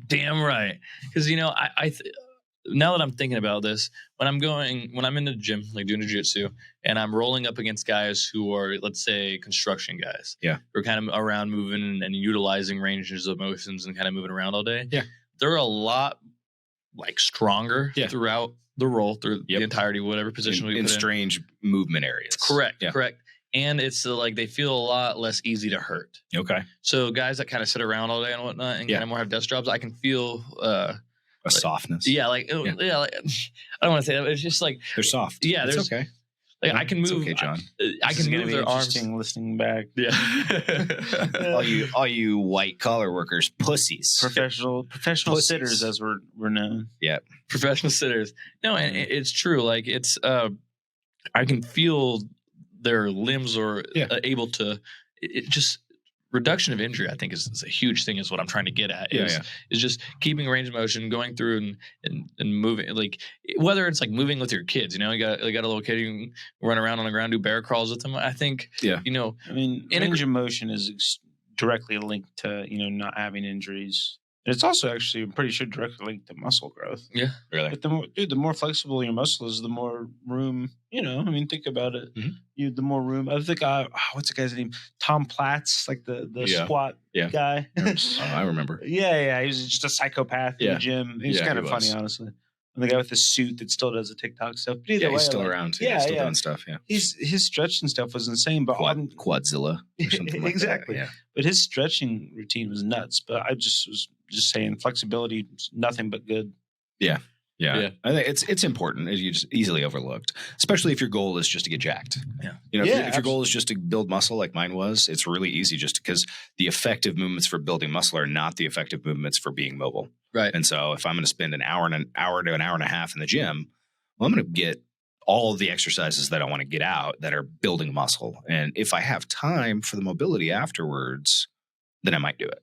Damn right. Because, now that I'm thinking about this, when I'm in the gym, like doing jiu-jitsu, and I'm rolling up against guys who are, let's say, construction guys, Yeah. who are kind of around moving and utilizing ranges of motions and kind of moving around all day. Yeah. They're a lot like stronger throughout the roll, through the entirety, whatever position we put in. Strange movement areas. Correct. And it's like they feel a lot less easy to hurt. Okay. So guys that kind of sit around all day and whatnot and kind of more have desk jobs, I can feel a softness. Yeah, like I don't want to say that, but it's just like they're soft. Yeah, it's okay. Like I can move. Okay, John. I can move their arms. Listening back. Yeah. all you white collar workers, pussies. Professional pussies. Sitters, as we're known. Yeah. Professional sitters. No, and it's true. Like it's, I can feel their limbs are able to. It just reduction of injury, I think, is a huge thing. Is what I'm trying to get at. Is just keeping range of motion, going through and moving. Like whether it's like moving with your kids, you know, you got a little kid, you can run around on the ground, do bear crawls with them. I think, you know, I mean, range of motion is directly linked to not having injuries. It's also actually, I'm pretty sure, directly linked to muscle growth. Yeah, really. But the more flexible your muscle is, the more room. I mean, think about it. Mm-hmm. The more room. I think, what's the guy's name? Tom Platz, like the squat guy. I remember. Yeah. He was just a psychopath in the gym. He was kind of funny, honestly. And the guy with the suit that still does the TikTok stuff. But either way, he's still around. Too. He's still doing stuff. Yeah, his stretching stuff was insane. But Quadzilla or something like exactly. that. Yeah. But his stretching routine was nuts. But I just was saying, flexibility is nothing but good. Yeah. I think it's important. It's just easily overlooked, especially if your goal is just to get jacked. Yeah. If your goal is just to build muscle like mine was, it's really easy just because the effective movements for building muscle are not the effective movements for being mobile. Right. And so if I'm going to spend an hour to an hour and a half in the gym, well, I'm going to get all of the exercises that I want to get out that are building muscle. And if I have time for the mobility afterwards, then I might do it.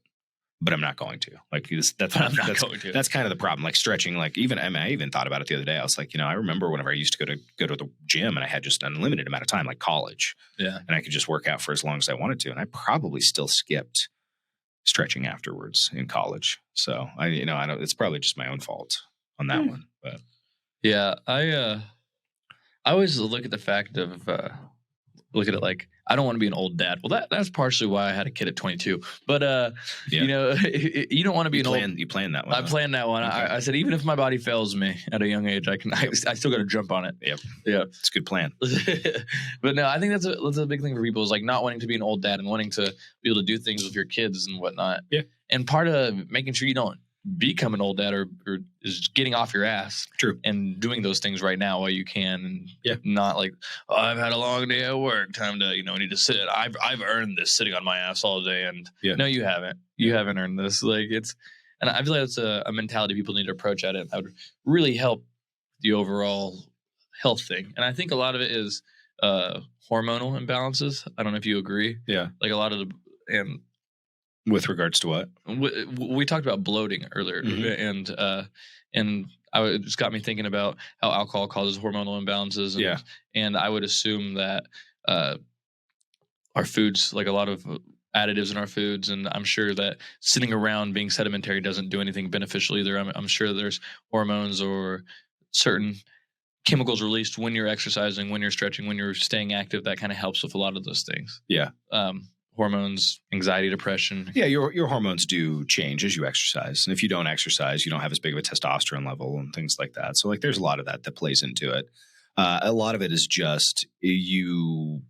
But I'm not going to. Like that's kind of the problem. Like stretching, like I even thought about it the other day. I was like, I remember whenever I used to go to the gym and I had just an unlimited amount of time, like college. Yeah. And I could just work out for as long as I wanted to. And I probably still skipped stretching afterwards in college. So I don't, it's probably just my own fault on that one. But yeah, I always look at the fact of look at it like I don't want to be an old dad. Well, that's partially why I had a kid at 22. But you don't want to be You planned that one. I planned that one. Okay. I said even if my body fails me at a young age, I still got to jump on it. Yep. Yeah, it's a good plan. But no, I think that's a big thing for people is like not wanting to be an old dad and wanting to be able to do things with your kids and whatnot. Yeah. And part of making sure you don't become an old dad or is getting off your ass. True. And doing those things right now while you can, and not like, I've had a long day at work, time to I need to sit. I've earned this sitting on my ass all day, and no, you haven't. You haven't earned this. Like and I feel like it's a mentality people need to approach at it. That would really help the overall health thing. And I think a lot of it is hormonal imbalances. I don't know if you agree. Yeah. Like a lot of and. With regards to what? We talked about bloating earlier, and it just got me thinking about how alcohol causes hormonal imbalances. And I would assume that our foods, like a lot of additives in our foods, and I'm sure that sitting around being sedimentary doesn't do anything beneficial either. I'm sure there's hormones or certain chemicals released when you're exercising, when you're stretching, when you're staying active that kind of helps with a lot of those things. Yeah. Hormones, anxiety, depression. Yeah, your hormones do change as you exercise. And if you don't exercise, you don't have as big of a testosterone level and things like that. So like there's a lot of that plays into it. A lot of it is just you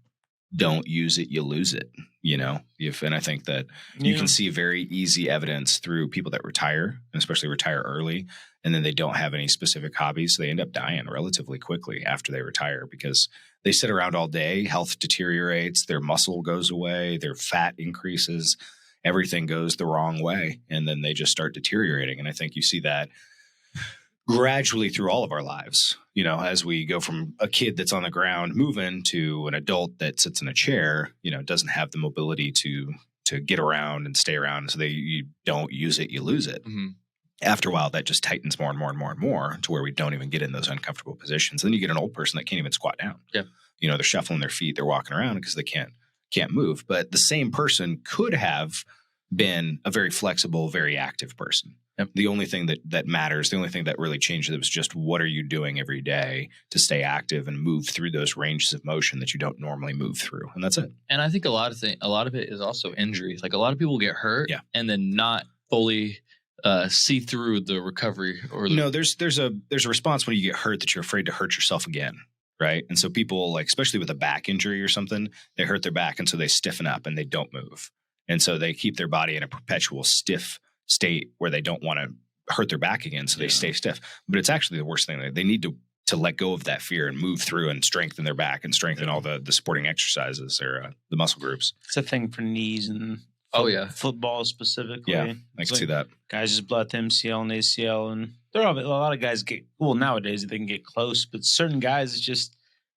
don't use it, you lose it, and I think that you can see very easy evidence through people that retire, and especially retire early, and then they don't have any specific hobbies. So they end up dying relatively quickly after they retire because they sit around all day, health deteriorates, their muscle goes away, their fat increases, everything goes the wrong way, and then they just start deteriorating. And I think you see that gradually through all of our lives, as we go from a kid that's on the ground moving to an adult that sits in a chair, doesn't have the mobility to get around and stay around. So you don't use it, you lose it. Mm-hmm. After a while, that just tightens more and more and more and more to where we don't even get in those uncomfortable positions. And then you get an old person that can't even squat down. Yeah. They're shuffling their feet, they're walking around because they can't move. But the same person could have been a very flexible, very active person. Yep. The only thing that matters, the only thing that really changed it was just what are you doing every day to stay active and move through those ranges of motion that you don't normally move through, and that's it. And I think a lot of it is also injuries. Like a lot of people get hurt and then not fully see through the recovery. Or there's a response when you get hurt that you're afraid to hurt yourself again, right? And so people, like especially with a back injury or something, they hurt their back, and so they stiffen up and they don't move, and so they keep their body in a perpetual stiff state where they don't want to hurt their back again, so they stay stiff. But it's actually the worst thing. They need to let go of that fear and move through and strengthen their back and strengthen all the supporting exercises or the muscle groups. It's a thing for knees and football specifically. Yeah, I can see that. Guys just blow out the MCL and ACL, and a lot of guys nowadays they can get close, but certain guys it's just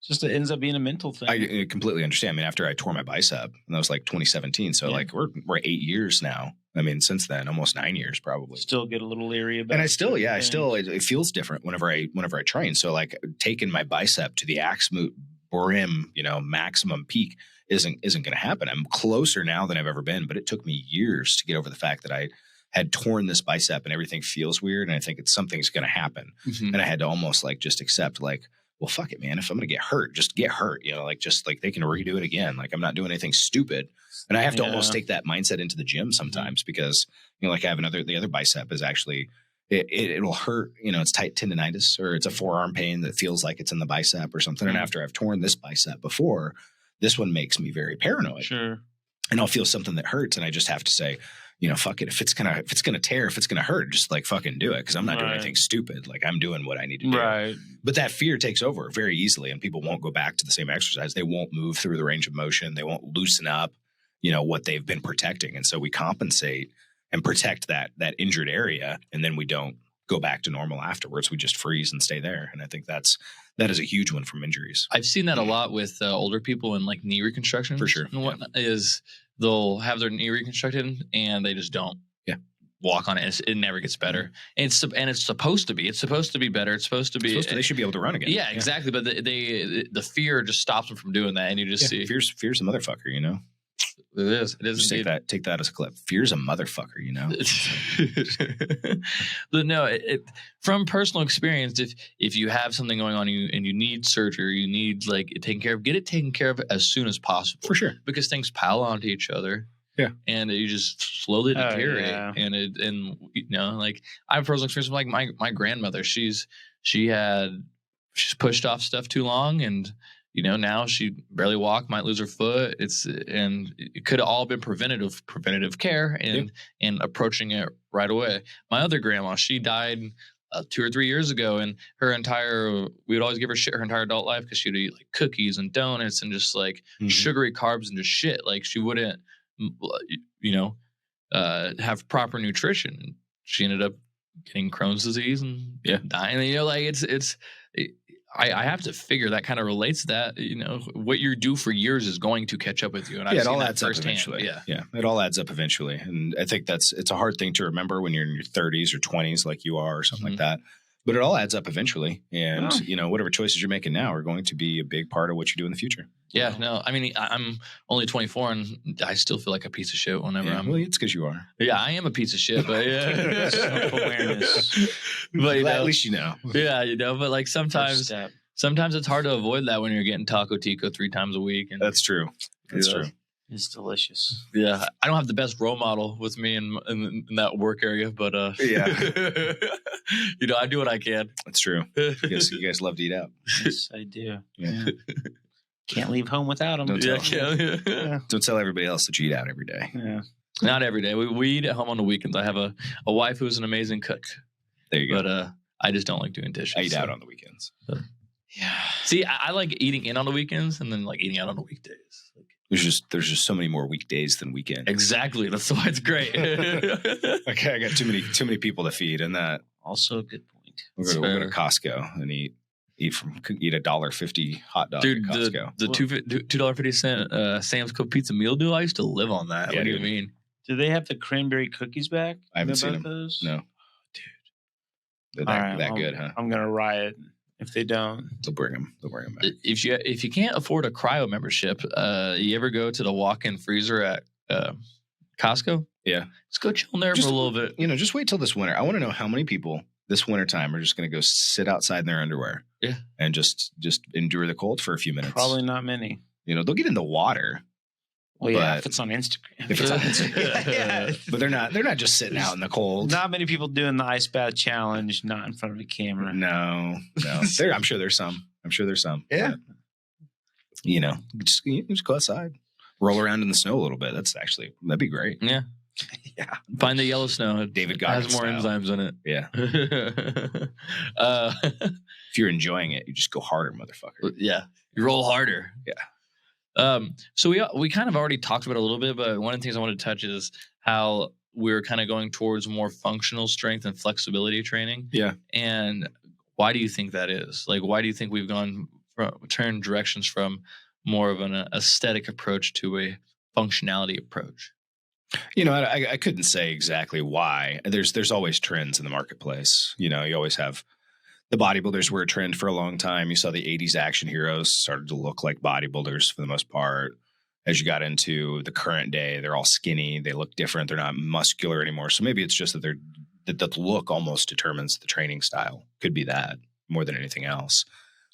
it ends up being a mental thing. I completely understand. I mean, after I tore my bicep, and that was like 2017, so like we're 8 years now. I mean, since then, almost 9 years probably. Still get a little leery about it. And it feels different whenever I train. So like taking my bicep to the absolute brim, maximum peak isn't going to happen. I'm closer now than I've ever been, but it took me years to get over the fact that I had torn this bicep and everything feels weird. And I think something's going to happen. Mm-hmm. And I had to almost like just accept like, well, fuck it, man. If I'm going to get hurt, just get hurt, just like they can redo it again. Like I'm not doing anything stupid. And I have to almost take that mindset into the gym sometimes because, like I have the other bicep is actually, it'll hurt, it's tight tendonitis or it's a forearm pain that feels like it's in the bicep or something. Mm-hmm. And after I've torn this bicep before, this one makes me very paranoid. Sure. And I'll feel something that hurts. And I just have to say, fuck it. If it's gonna tear, if it's gonna hurt, just like fucking do it. Because I'm not doing anything stupid. Like I'm doing what I need to do. Right. But that fear takes over very easily, and people won't go back to the same exercise. They won't move through the range of motion. They won't loosen up, what they've been protecting. And so we compensate and protect that injured area, and then we don't go back to normal afterwards. We just freeze and stay there. And I think that is a huge one from injuries. I've seen that a lot with older people and like knee reconstruction. For sure. And whatnot is they'll have their knee reconstructed and they just don't walk on it. It never gets better. And it's supposed to be. It's supposed to be better. It's supposed to be. They should be able to run again. Yeah, exactly. But the fear just stops them from doing that. And you just see. Fear's a motherfucker, It is. It is. Just take that as a clip. Fear's a motherfucker, But no, from personal experience, if you have something going on and you need surgery, you need like it taken care of, get it taken care of as soon as possible. For sure. Because things pile onto each other. Yeah. And you just slowly deteriorate. And like I have personal experience with like my grandmother. She's pushed off stuff too long, and now she barely walk, might lose her foot. It could have all been preventative care and approaching it right away. My other grandma, she died 2 or 3 years ago, and we would always give her shit her entire adult life because she'd eat like cookies and donuts and just like sugary carbs and just shit. Like she wouldn't, have proper nutrition. She ended up getting Crohn's disease and dying. I have to figure that kind of relates to that. What you do for years is going to catch up with you. And I've it seen all that adds up firsthand. eventually. Yeah, it all adds up eventually. And I think it's a hard thing to remember when you're in your 30s or 20s like you are or something like that. But it all adds up eventually. And, whatever choices you're making now are going to be a big part of what you do in the future. Yeah, no, I mean, I'm only 24 and I still feel like a piece of shit whenever I'm. Well, it's because you are. Yeah, I am a piece of shit, but self-awareness. But at least you know. Yeah, but like sometimes it's hard to avoid that when you're getting Taco Tico 3 times a week. And that's true. That's true. It's delicious. Yeah, I don't have the best role model with me in that work area, but I do what I can. That's true. You guys love to eat out. Yes, I do. Yeah. Can't leave home without them. Don't tell everybody else that you eat out every day. Yeah. Not every day. We eat at home on the weekends. I have a wife who's an amazing cook. There you go. But I just don't like doing dishes. I eat out on the weekends. Yeah. See, I like eating in on the weekends and then like eating out on the weekdays. There's just so many more weekdays than weekends. Exactly. That's why it's great. Okay, I got too many people to feed, and that also a good point. We'll go to Costco and eat $1.50 hot dog. Dude, at Costco. the $2.50 Sam's Club pizza meal deal. I used to live on that. Yeah, what do you mean? Do they have the cranberry cookies back? I haven't seen them. Those? No, dude, they're that good, huh? I'm gonna riot if they don't. They'll bring them back. If you can't afford a cryo membership, you ever go to the walk-in freezer at Costco? Yeah. Let's go chill in there for a little bit. Just wait till this winter. I want to know how many people this winter time are just going to go sit outside in their underwear. Yeah. And just endure the cold for a few minutes. Probably not many. They'll get in the water. Well, yeah, if it's on Instagram. Yeah. But they're not just sitting out in the cold. Not many people doing the ice bath challenge, not in front of a camera. No. I'm sure there's some. Yeah. But, just go outside, roll around in the snow a little bit. That'd be great. Yeah. Yeah. Find the yellow snow. David It Goggins has more style. enzymes in it. Yeah. If you're enjoying it, you just go harder, motherfucker. Yeah. You roll harder. Yeah. So we kind of already talked about it a little bit, but one of the things I wanted to touch is how we're kind of going towards more functional strength and flexibility training. Yeah. And why do you think that is? Like, why do you think we've turned directions from more of an aesthetic approach to a functionality approach? I couldn't say exactly why. There's always trends in the marketplace. You always have the bodybuilders were a trend for a long time. You saw the 80s action heroes started to look like bodybuilders for the most part. As you got into the current day, they're all skinny. They look different. They're not muscular anymore. So maybe it's just that the look almost determines the training style. Could be that more than anything else.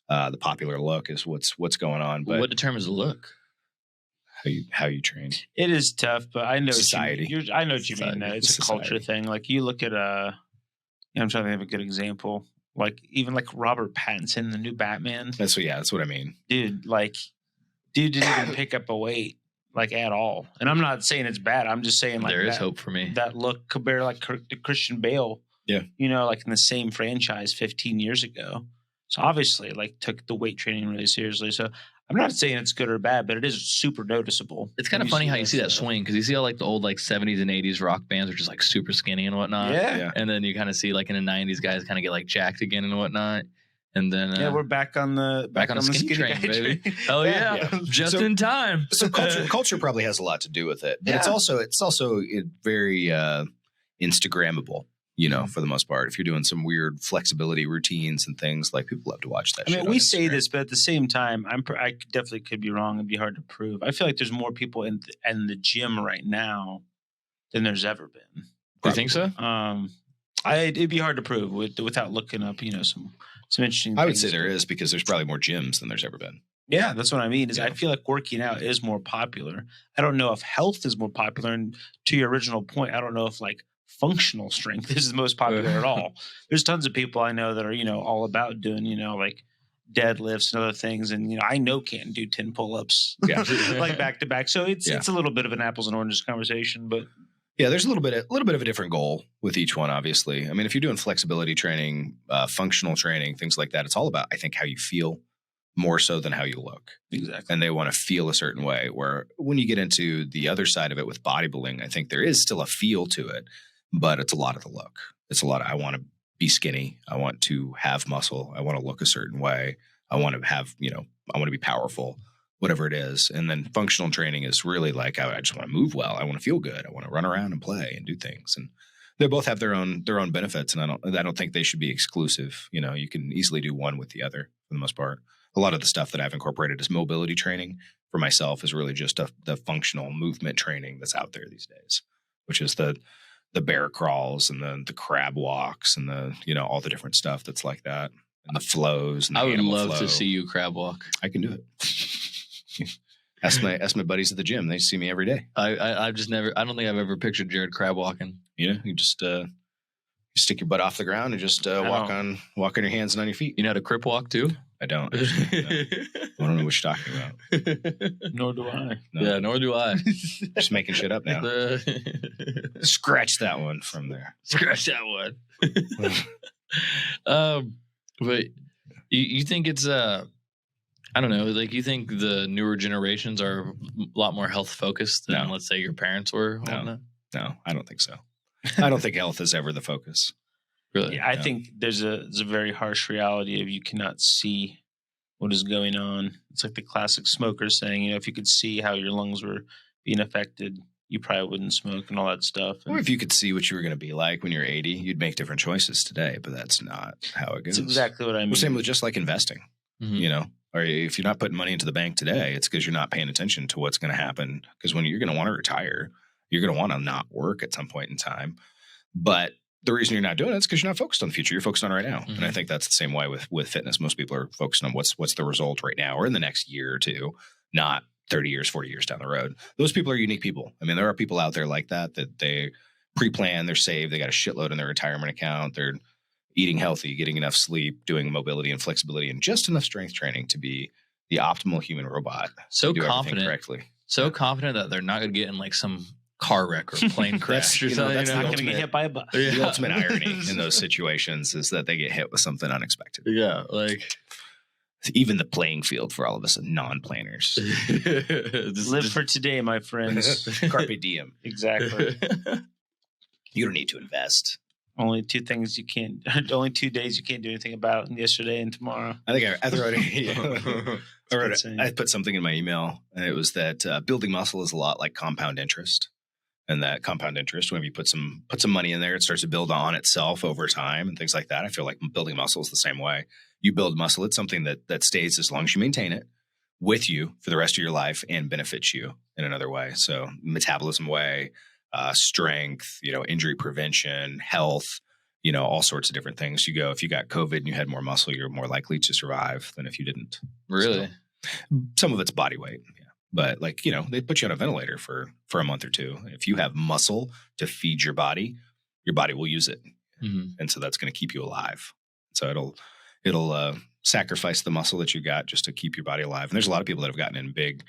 The popular look is what's going on. But what determines the look? How you train. It is tough, but I know Society. I know what you mean. It's a culture thing. Like you look at I'm trying to think of a good example. Like even like Robert Pattinson, the new Batman. That's what I mean. Dude didn't even pick up a weight like at all. And I'm not saying it's bad. I'm just saying like there is hope for me. That look compared like to Christian Bale. Yeah. Like in the same franchise 15 years ago. So obviously like took the weight training really seriously. So I'm not saying it's good or bad, but it is super noticeable. It's kind of funny how you see that swing because you see all like the old like 70s and 80s rock bands are just like super skinny and whatnot. Yeah. And then you kind of see like in the 90s guys kind of get like jacked again and whatnot. And then we're back on the skinny train, baby. Train. Oh yeah. Just in time. So culture probably has a lot to do with it. But it's also very Instagrammable. For the most part, if you're doing some weird flexibility routines and things, like people love to watch that. I mean, we say this, but at the same time, I definitely could be wrong. It'd be hard to prove. I feel like there's more people in the gym right now than there's ever been. Do you think so? It'd be hard to prove without looking up, some interesting. I would say there is because there's probably more gyms than there's ever been. Yeah, that's what I mean. I feel like working out is more popular. I don't know if health is more popular. And to your original point, I don't know if like functional strength is the most popular at all. There's tons of people I know that are, all about doing, like deadlifts and other things. And, I know can't do 10 pull-ups like back to back. So it's a little bit of an apples and oranges conversation, but yeah, there's a little bit of a different goal with each one, obviously. I mean, if you're doing flexibility training, functional training, things like that, it's all about, I think, how you feel more so than how you look. Exactly. And they want to feel a certain way, where when you get into the other side of it with bodybuilding, I think there is still a feel to it. But it's a lot of the look. It's a lot of, I want to be skinny. I want to have muscle. I want to look a certain way. I want to have, I want to be powerful, whatever it is. And then functional training is really like, I just want to move well. I want to feel good. I want to run around and play and do things. And they both have their own benefits. And I don't think they should be exclusive. You can easily do one with the other for the most part. A lot of the stuff that I've incorporated as mobility training for myself is really just the functional movement training that's out there these days, which is the bear crawls and the crab walks and all the different stuff that's like that and the flows. And the I would love flow. to see you crab walk. I can do it. ask my buddies at the gym. They see me every day. I've just never. I don't think I've ever pictured Jared crab walking. You just you stick your butt off the ground and just walk on your hands and on your feet. You know how to crip walk too? I don't. I don't know what you're talking about. Nor do I. No. Yeah, nor do I. Just making shit up now. Scratch that one from there. Scratch that one. But you think it's I don't know, like you think the newer generations are a lot more health focused than let's say your parents were? No, I don't think so. I don't think health is ever the focus. Really? Yeah, I think there's a very harsh reality of you cannot see what is going on. It's like the classic smoker saying, if you could see how your lungs were being affected, you probably wouldn't smoke and all that stuff. Or if you could see what you were going to be like when you're 80, you'd make different choices today, but that's not how it goes. That's exactly what I mean. Well, same with just like investing, or if you're not putting money into the bank today, it's because you're not paying attention to what's going to happen. Because when you're going to want to retire, You're going to want to not work at some point in time. But the reason you're not doing it is because you're not focused on the future. You're focused on right now. And I think that's the same way with fitness. Most people are focused on what's the result right now or in the next year or two, not 30 years, 40 years down the road. Those people are unique people. I mean, there are people out there like that they pre-plan, they're saved, they got a shitload in their retirement account, they're eating healthy, getting enough sleep, doing mobility and flexibility, and just enough strength training to be the optimal human robot. So do confident, correctly. So confident that they're not going to get in like some car wreck or plane crash or something. That's not going to get hit by a bus. Yeah. The ultimate irony in those situations is that they get hit with something unexpected. Yeah, like even the playing field for all of us non-planners. Live for today, my friends. Carpe diem. Exactly. You don't need to invest. Only 2 things you can't. Only 2 days you can't do anything about: yesterday and tomorrow. I think I put something in my email, and it was that building muscle is a lot like compound interest, and that compound interest, whenever you put some money in there, it starts to build on itself over time and things like that. I feel like building muscle is the same way. You build muscle; it's something that stays as long as you maintain it with you for the rest of your life and benefits you in another way. So metabolism way. Strength, injury prevention, health, all sorts of different things. If you got COVID and you had more muscle, you're more likely to survive than if you didn't. Really? So, some of it's body weight. Yeah. But they put you on a ventilator for a month or two. If you have muscle to feed your body will use it. Mm-hmm. And so that's going to keep you alive. So it'll sacrifice the muscle that you got just to keep your body alive. And there's a lot of people that have gotten in big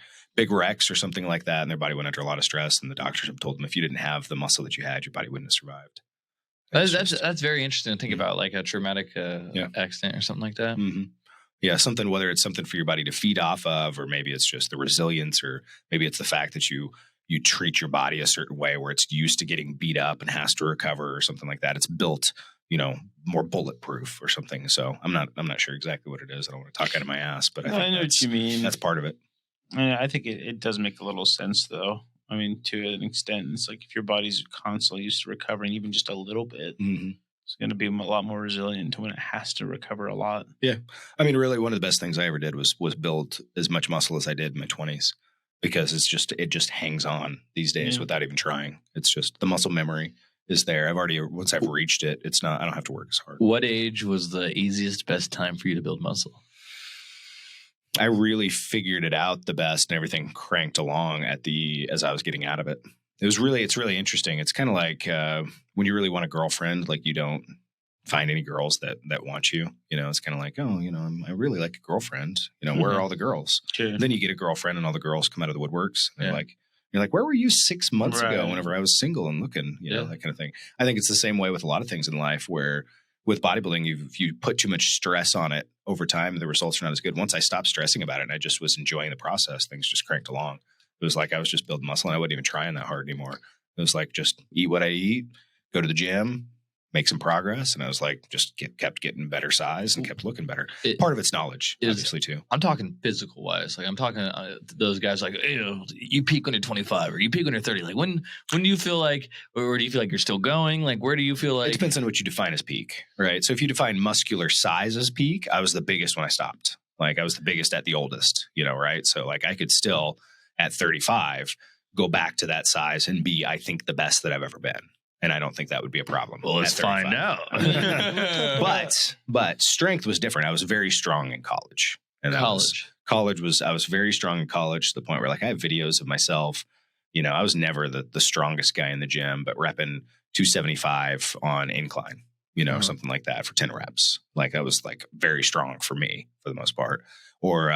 wrecks or something like that, and their body went under a lot of stress, and the doctors have told them if you didn't have the muscle that you had, your body wouldn't have survived. That's very interesting to think about, like a traumatic accident or something like that. Mm-hmm. Yeah, whether it's something for your body to feed off of, or maybe it's just the resilience, or maybe it's the fact that you treat your body a certain way where it's used to getting beat up and has to recover or something like that. It's built more bulletproof or something. So I'm not sure exactly what it is. I don't want to talk out of my ass, but I know what you mean. That's part of it. I think it does make a little sense, though. I mean, to an extent, it's like if your body's constantly used to recovering even just a little bit, mm-hmm. it's going to be a lot more resilient to when it has to recover a lot. Yeah. I mean, really, one of the best things I ever did was build as much muscle as I did in my 20s, because it just hangs on these days without even trying. It's just the muscle memory is there. Once I've reached it, I don't have to work as hard. What age was the easiest, best time for you to build muscle? I really figured it out the best, and everything cranked along as I was getting out of it. It's really interesting. It's kind of like when you really want a girlfriend, like you don't find any girls that want you. It's kind of like, I really like a girlfriend. Mm-hmm. Where are all the girls? Sure. Then you get a girlfriend, and all the girls come out of the woodworks. And you're like, where were you 6 months ago? Whenever I was single and looking, that kind of thing. I think it's the same way with a lot of things in life, where with bodybuilding, if you put too much stress on it over time, the results are not as good. Once I stopped stressing about it and I just was enjoying the process, things just cranked along. It was like I was just building muscle, and I wasn't even trying that hard anymore. It was like just eat what I eat, go to the gym, make some progress. And I was like, just kept getting better size and kept looking better. Part of it's knowledge, obviously, too. I'm talking physical wise. Like I'm talking those guys like, you peak when you're 25 or you peak when you're 30. Like when do you feel like, or do you feel like you're still going? Like where do you feel like? It depends on what you define as peak, right? So if you define muscular size as peak, I was the biggest when I stopped. Like I was the biggest at the oldest, right? So like I could still at 35 go back to that size and be, I think, the best that I've ever been. And I don't think that would be a problem. Well, let's find out. But strength was different. I was very strong in college. And I was very strong in college, to the point where like I have videos of myself. I was never the strongest guy in the gym, but repping 275 on incline, something like that for 10 reps. Like I was like very strong for me for the most part. Or,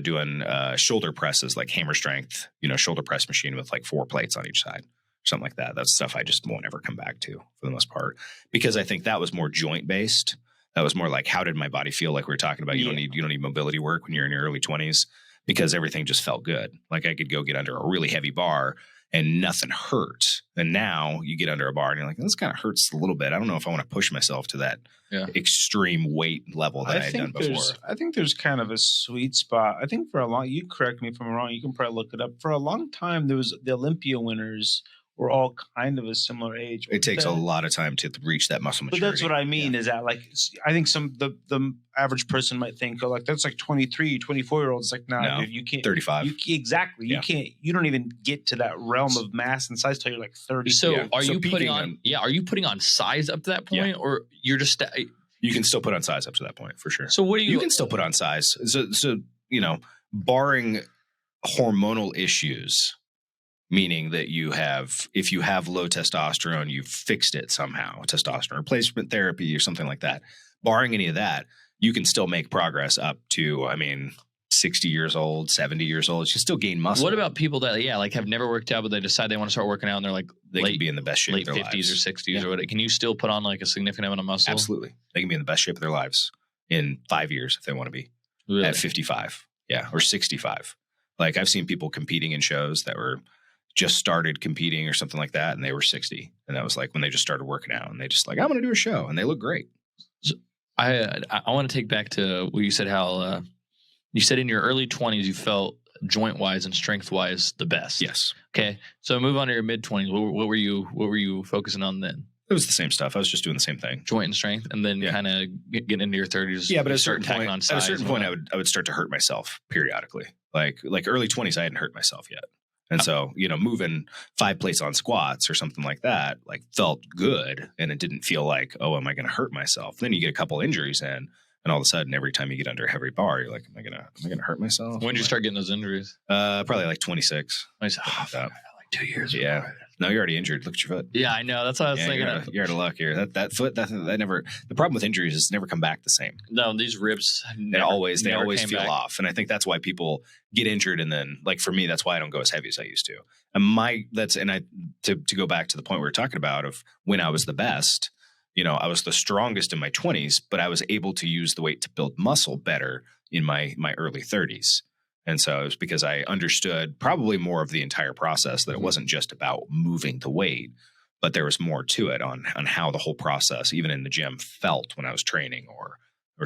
doing shoulder presses, like hammer strength, shoulder press machine with like 4 plates on each side. Something like that. That's stuff I just won't ever come back to for the most part, because I think that was more joint based. That was more like, how did my body feel? Like we were talking about, you don't need mobility work when you're in your early 20s, because everything just felt good. Like I could go get under a really heavy bar and nothing hurt. And now you get under a bar and you're like, this kind of hurts a little bit. I don't know if I want to push myself to that extreme weight level that I had done before. I think there's kind of a sweet spot. I think for a long, you correct me if I'm wrong, you can probably look it up. For a long time, there was the Olympia winners we're all kind of a similar age. It takes a lot of time to reach that muscle But maturity. that's what I mean is that like, I think the average person might think, oh, like that's like 23, 24-year-olds. Like, nah, dude, you can't. 35. Exactly. You can't, you don't even get to that realm of mass and size till you're like 30. So are you putting on size up to that point, or you're just you can still put on size up to that point for sure. So what do you can still put on size. So barring hormonal issues, meaning that if you have low testosterone, you've fixed it somehow, testosterone replacement therapy or something like that. Barring any of that, you can still make progress up to, 60 years old, 70 years old. You can still gain muscle. What about people that, have never worked out, but they decide they want to start working out and they're like they can be in the best shape late of their 50s lives. or 60s or whatever. Can you still put on like a significant amount of muscle? Absolutely. They can be in the best shape of their lives in 5 years if they want to be. Really? At 55. Yeah. Or 65. Like I've seen people competing in shows that were just started competing or something like that, and they were 60. And that was like when they just started working out, and they just like, I'm going to do a show, and they look great. So I want to take back to what you said, how you said in your early 20s you felt joint wise and strength wise the best. Yes. Okay. So move on to your mid 20s. What were you focusing on then? It was the same stuff. I was just doing the same thing. Joint and strength, and then kind of getting into your 30s. Yeah, but at a certain point, I would start to hurt myself periodically. Like early 20s, I hadn't hurt myself yet. And so, moving 5 plates on squats or something like that, like felt good. And it didn't feel like, oh, am I going to hurt myself? Then you get a couple injuries in, and all of a sudden, every time you get under a heavy bar, you're like, am I going to hurt myself? When did you start getting those injuries? Probably like 26. I said, like 2 years. Yeah. Before. No, you're already injured. Look at your foot. Yeah, I know. That's what I was thinking. You're out of luck here. That foot, that never. The problem with injuries is never come back the same. No, these ribs. They always feel off, and I think that's why people get injured. And then, like for me, that's why I don't go as heavy as I used to. And to go back to the point we were talking about of when I was the best. I was the strongest in my 20s, but I was able to use the weight to build muscle better in my early 30s. And so it was because I understood probably more of the entire process, that it wasn't just about moving the weight, but there was more to it on how the whole process, even in the gym, felt when I was training or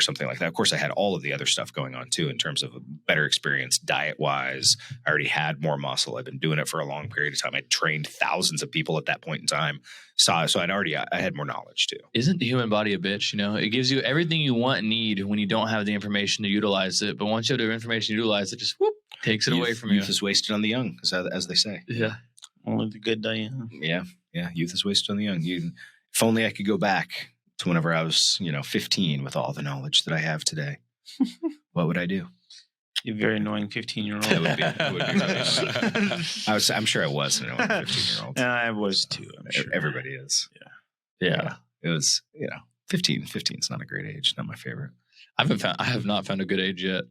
something like that. Of course, I had all of the other stuff going on too, in terms of a better experience diet-wise. I already had more muscle. I've been doing it for a long period of time. I trained thousands of people at that point in time. So I had more knowledge too. Isn't the human body a bitch? It gives you everything you want and need when you don't have the information to utilize it. But once you have the information to utilize it, just takes it away from you. Youth is wasted on the young, as they say. Yeah. Only the good die young. Yeah. Yeah. Youth is wasted on the young. If only I could go back to whenever I was, 15 with all the knowledge that I have today, what would I do? You're a very annoying 15-year-old. It would be really I'm sure I was an annoying 15-year-old. I was too, I'm sure. Everybody is. Yeah. It was, 15 is not a great age. Not my favorite. I have not found a good age yet.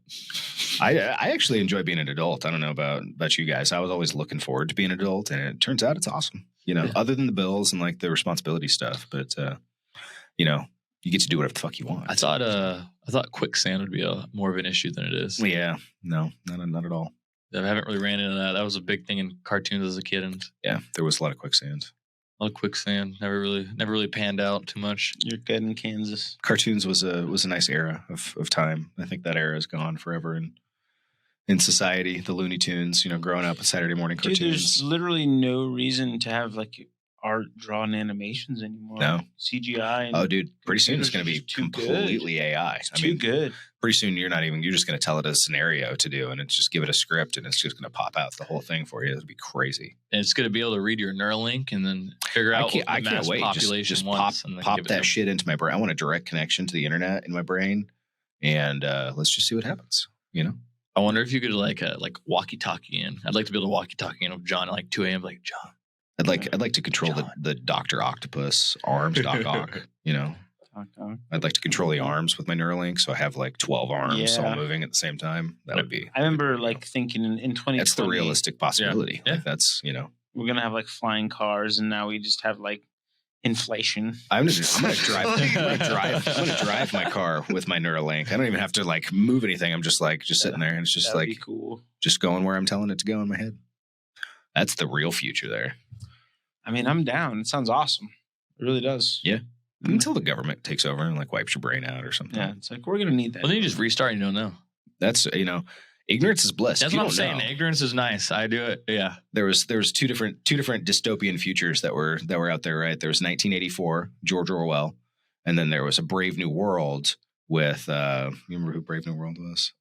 I actually enjoy being an adult. I don't know about you guys. I was always looking forward to being an adult, and it turns out it's awesome. Other than the bills and like the responsibility stuff, but you get to do whatever the fuck you want. I thought quicksand would be more of an issue than it is. Yeah, no, not at all. I haven't really ran into that. That was a big thing in cartoons as a kid, and yeah, there was a lot of quicksand. A lot of quicksand. Never really panned out too much. You're good in Kansas. Cartoons was a nice era of time. I think that era is gone forever in society. The Looney Tunes, growing up with Saturday morning cartoons. Dude, there's literally no reason to have like art drawn animations anymore. No CGI. Oh, dude, pretty soon it's going to be completely AI. It's too good. Pretty soon you're just going to tell it a scenario to do, and it's just give it a script, and it's just going to pop out the whole thing for you. It'll be crazy. And it's going to be able to read your Neuralink and then figure out what the mass population just wants. Pop that shit into my brain. I want a direct connection to the internet in my brain, and let's just see what happens. I wonder if you could like walkie-talkie in. I'd like to be able to walkie-talkie in with John at like 2 a.m. Like, John. I'd like to control the Dr. Octopus arms, Doc Ock, I'd like to control the arms with my Neuralink, so I have like 12 arms all moving at the same time. That would be. I remember like thinking in 2020. That's the realistic possibility. Yeah. Like that's we're gonna have like flying cars, and now we just have like inflation. I'm gonna drive my car with my Neuralink. I don't even have to like move anything. I'm just sitting there, and it's just like cool. Just going where I'm telling it to go in my head. That's the real future there. I mean, I'm down. It sounds awesome. It really does. Yeah. Until the government takes over and like wipes your brain out or something. Yeah. It's like, we're going to need that. Well, then you just restart and you don't know. That's, Ignorance is bliss. That's You what I'm don't saying. know. Ignorance is nice. I do it. Yeah. There was two different dystopian futures that were out there, right? There was 1984, George Orwell, and then there was a Brave New World with you remember who Brave New World was?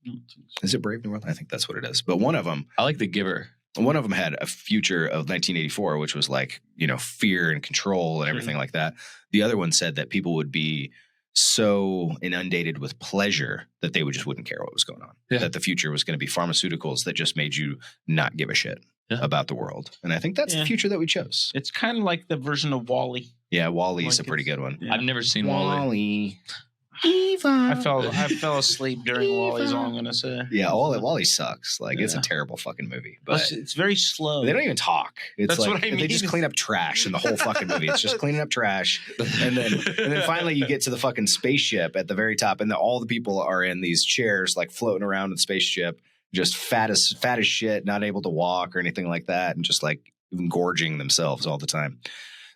Is it Brave New World? I think that's what it is. But one of them I like The Giver. One of them had a future of 1984, which was like, fear and control and everything like that. The other one said that people would be so inundated with pleasure that they wouldn't care what was going on. Yeah. That the future was going to be pharmaceuticals that just made you not give a shit about the world. And I think that's the future that we chose. It's kind of like the version of WALL-E. Yeah, WALL-E's a pretty good one. Yeah. I've never seen WALL-E. Eva. I fell asleep during WALL-E is all I'm gonna say. Yeah, WALL-E sucks. Like it's a terrible fucking movie. But it's very slow. They don't even talk. It's That's like what I mean. They just clean up trash in the whole fucking movie. It's just cleaning up trash. And then finally you get to the fucking spaceship at the very top, and all the people are in these chairs like floating around in the spaceship, just fat as shit, not able to walk or anything like that, and just like engorging themselves all the time.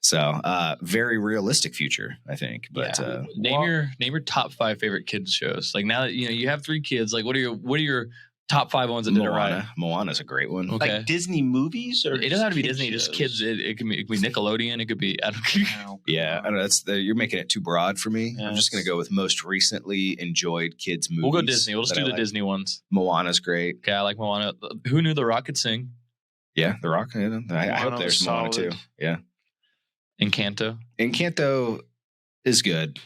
So very realistic future, I think. But name your top 5 favorite kids shows. Like now that you have 3 kids, like what are your top 5 ones that did it right? Moana's a great one. Okay. Like Disney movies, or it doesn't have to be Disney, shows? Just kids. It can be Nickelodeon. It could be I don't know. Yeah, I don't know. You're making it too broad for me. I'm just gonna go with most recently enjoyed kids movies. We'll go Disney. We'll just do the Disney ones. Moana's great. Okay, I like Moana. Who knew The Rock could sing? Yeah, The Rock. I hope there's Moana too. Yeah. Encanto is good.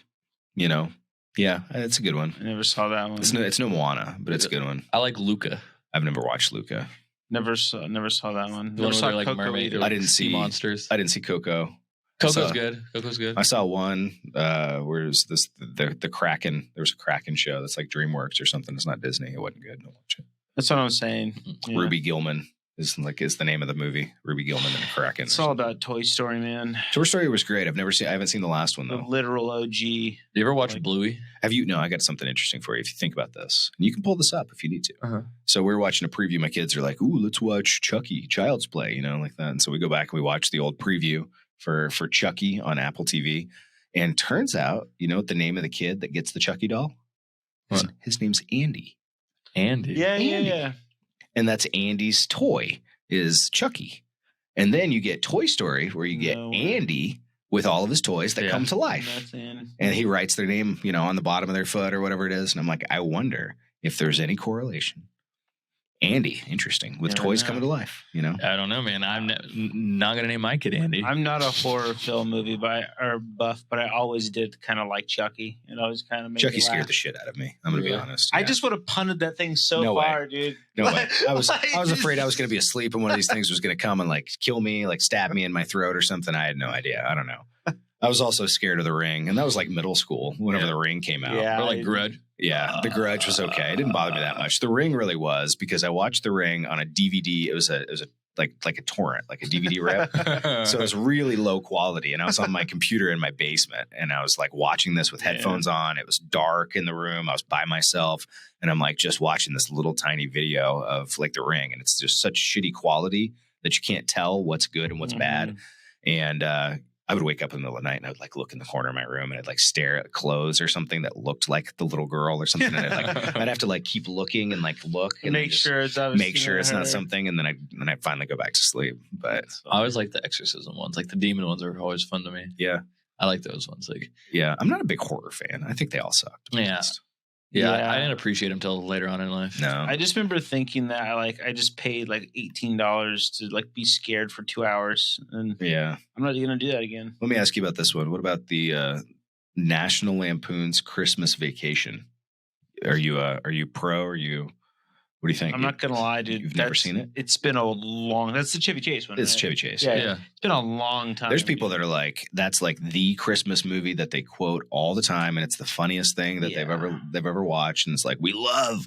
Yeah, it's a good one. I never saw that one. It's no Moana, but it's a good one. I like Luca. I've never watched Luca. Never saw that one. The Never one saw where they're like Coco mermaid. either. I didn't see monsters. I didn't see Coco. Coco's good. Coco's good. I saw one where it's the Kraken. There was a Kraken show that's like DreamWorks or something. It's not Disney. It wasn't good. Don't watch it. That's what I'm saying. Yeah. Ruby Gilman is the name of the movie. Ruby Gilman and the Kraken. It's all about Toy Story, man. Toy Story was great. I haven't seen the last one The though. literal OG. You ever watch Bluey? Have you? No, I got something interesting for you. If you think about this, and you can pull this up if you need to. Uh-huh. So we're watching a preview. My kids are like, "Ooh, let's watch Chucky, Child's Play," like that. And so we go back and we watch the old preview for Chucky on Apple TV. And turns out, you know what the name of the kid that gets the Chucky doll? His name's Andy. Andy. Yeah. And that's Andy's toy is Chucky. And then you get Toy Story where you get Andy with all of his toys that come to life. And he writes their name, on the bottom of their foot or whatever it is. And I'm like, I wonder if there's any correlation. Andy, interesting, with toys coming to life, I don't know, man. I'm not going to name my kid Andy. I'm not a horror film movie buff, but I always did kind of like Chucky. It always kind of made Chucky me laugh. scared the shit out of me. I'm going to be honest. I just would have punted that thing so far, dude. No way. I was afraid I was going to be asleep and one of these things was going to come and like kill me, like stab me in my throat or something. I had no idea. I don't know. I was also scared of The Ring, and that was like middle school whenever The Ring came out. Yeah, or like Grudge. Yeah, The Grudge was okay. It didn't bother me that much. The Ring really was because I watched The Ring on a DVD. It was like a torrent, like a DVD rip. So it was really low quality, and I was on my computer in my basement, and I was like watching this with headphones on. It was dark in the room. I was by myself, and I'm like just watching this little tiny video of like The Ring, and it's just such shitty quality that you can't tell what's good and what's bad. And I would wake up in the middle of the night and I would like look in the corner of my room and I'd like stare at clothes or something that looked like the little girl or something. And I'd have to like keep looking and like look and make sure it's not something. And then I'd finally go back to sleep. But I always like the exorcism ones. Like the demon ones are always fun to me. Yeah. I like those ones. Like, yeah, I'm not a big horror fan. I think they all sucked. Yeah, I didn't appreciate them until later on in life. No, I just remember thinking that I just paid like $18 to like be scared for 2 hours, and I'm not gonna do that again. Let me ask you about this one. What about the National Lampoon's Christmas Vacation? Are you pro? Are you? What do you think? I'm not gonna lie, dude. You've never seen it? It's been a long. That's the Chevy Chase one. It's right? Chevy Chase. Yeah. It's been a long time. There's people that are like, that's like the Christmas movie that they quote all the time, and it's the funniest thing that they've ever watched. And it's like, we love,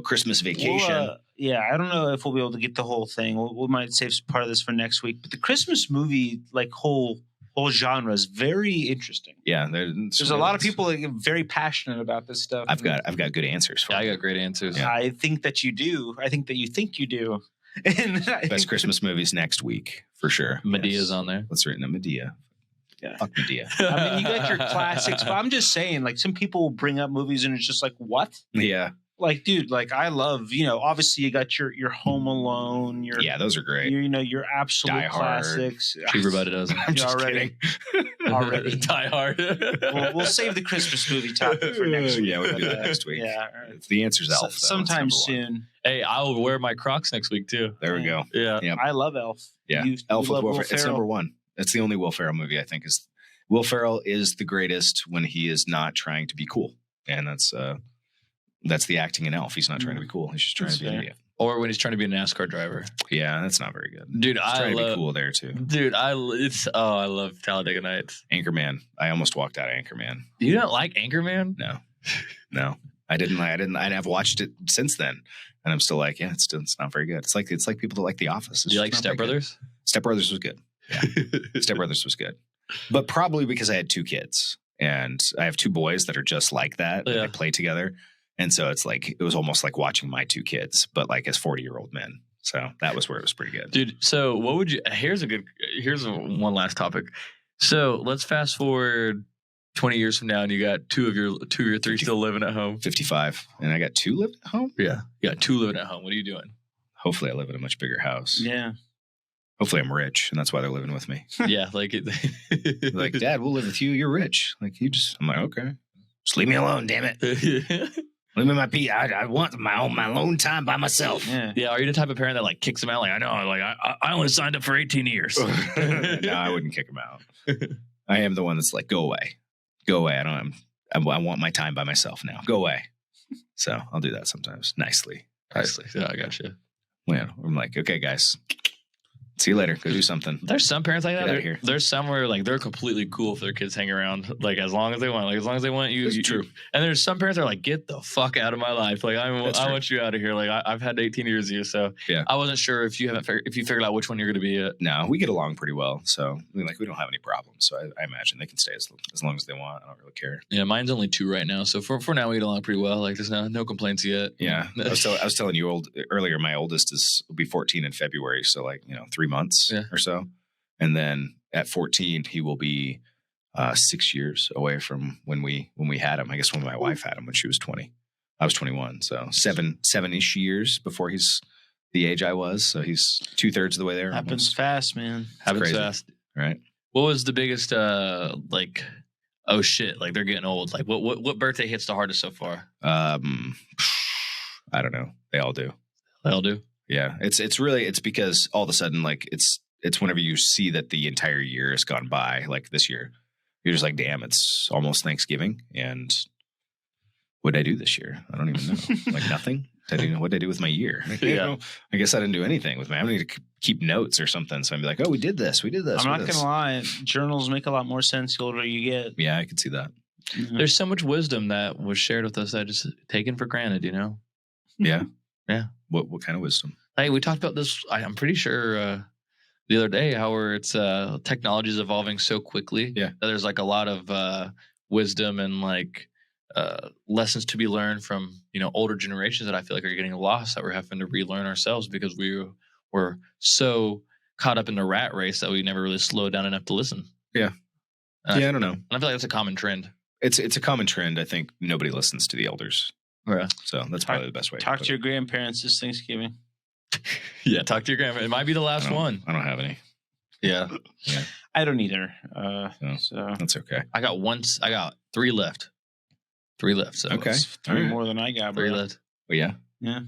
Christmas Vacation. I don't know if we'll be able to get the whole thing. We might save part of this for next week. But the Christmas movie, like whole genre, is very interesting. Yeah, there's a lot of people that get very passionate about this stuff. I've got good answers for you. I got great answers. Yeah. I think that you do. I think that you think you do. And best Christmas movies next week for sure. Medea's on there. Let's write in Medea. Yeah. Fuck Medea. I mean, you got your classics, but I'm just saying, like, some people will bring up movies and it's just like, what? Yeah. like, dude, like I love, obviously you got your Home Alone, Yeah, those are great. your absolute Die Hard. classics. Cheaper by the dozen. I'm just already. kidding. Already. Die Hard. We'll save the Christmas movie topic for next week. Yeah, we'll do that next week. Yeah. The answer's Elf. Though. Sometime It's number one. soon. Hey, I'll wear my Crocs next week too. There we go. Yeah. Yep. I love Elf. Yeah. You Elf with love Will Will Ferrell. It's Ferrell. number one. That's the only Will Ferrell movie I think is. Will Ferrell is the greatest when he is not trying to be cool, and that's the acting in Elf. He's not trying to be cool. He's just trying That's to be an fair. idiot. Or when he's trying to be a NASCAR driver. Yeah, that's not very good. Dude, He's I trying to love be cool there too. Dude, I love Talladega Nights. Anchorman. I almost walked out of Anchorman. You don't like Anchorman? No, I didn't. I've watched it since then, and I'm still like, yeah, it's not very good. It's like people that like The Office. Do you like Step Brothers? Step Brothers was good. Yeah, Step Brothers was good, but probably because I had two kids and I have two boys that are just like that. Yeah. They play together, and so it's like it was almost like watching my two kids, but like as 40-year-old men. So that was where it was pretty good, Dude. So what would you? Here's one last topic. So let's fast forward 20 years from now, and you got two of your three still living at home. 55, and I got two living at home. Yeah, you got two living at home. What are you doing? Hopefully, I live in a much bigger house. Yeah. Hopefully, I'm rich, and that's why they're living with me. Yeah, like it. Like, Dad, we'll live with you. You're rich. Like, I'm like, okay. Just leave me alone, damn it. Leave me my pee. I want my alone time by myself. Yeah. Yeah, are you the type of parent that like kicks them out? Like, I know, like I only signed up for 18 years. No, I wouldn't kick him out. I am the one that's like, go away. Go away. I want my time by myself now. Go away. So I'll do that sometimes. Nicely. Yeah, I got you. Well, I'm like, okay, guys. See you later. Go do something. There's some parents like that. Get outta here. There's some where like they're completely cool if their kids hang around like as long as they want. Like as long as they want you. That's true. And there's some parents that are like, get the fuck out of my life. Like I want you out of here. Like I've had 18 years of you, so yeah. I wasn't sure if you figured out which one you're going to be yet. No, we get along pretty well. So I mean, like we don't have any problems. So I imagine they can stay as long as they want. I don't really care. Yeah, mine's only 2 right now, so for now we get along pretty well. Like there's no complaints yet. Yeah, I was telling you earlier. My oldest will be 14 in February, so like 3 months or so. And then at 14, he will be 6 years away from when we had him. I guess when my wife had him when she was 20. I was 21, so 7-ish years before he's the age I was. So he's 2/3 of the way there. Happens almost. fast, man. Happens crazy. fast. Right. What was the biggest like? Oh shit! Like they're getting old. Like what birthday hits the hardest so far? I don't know. They all do. They all do. Yeah. It's because all of a sudden, like it's whenever you see that the entire year has gone by, like this year, you're just like, damn, it's almost Thanksgiving. And what did I do this year? I don't even know. Like nothing. What did I do with my year? Yeah. I guess I didn't do anything with my. I need to keep notes or something. So I'd be like, oh, we did this. I'm not going to lie. Journals make a lot more sense the older you get. Yeah, I could see that. There's so much wisdom that was shared with us that just taken for granted, you know? Yeah. Yeah. What kind of wisdom? Hey, we talked about this. I'm pretty sure the other day how it's technology is evolving so quickly. Yeah. That there's like a lot of wisdom and like lessons to be learned from older generations that I feel like are getting lost, that we're having to relearn ourselves because we were so caught up in the rat race that we never really slowed down enough to listen. Yeah. And I don't know. And I feel like that's a common trend. It's a common trend. I think nobody listens to the elders. Yeah. So that's probably the best way. Talk to your grandparents this Thanksgiving. Yeah, talk to your grandma. It might be the last one. I don't have any. Yeah. I don't either. So that's okay. I got 3 left. 3 left. So Okay. That's 3 more than I got. 3 Bro. left. Well, yeah. Yeah.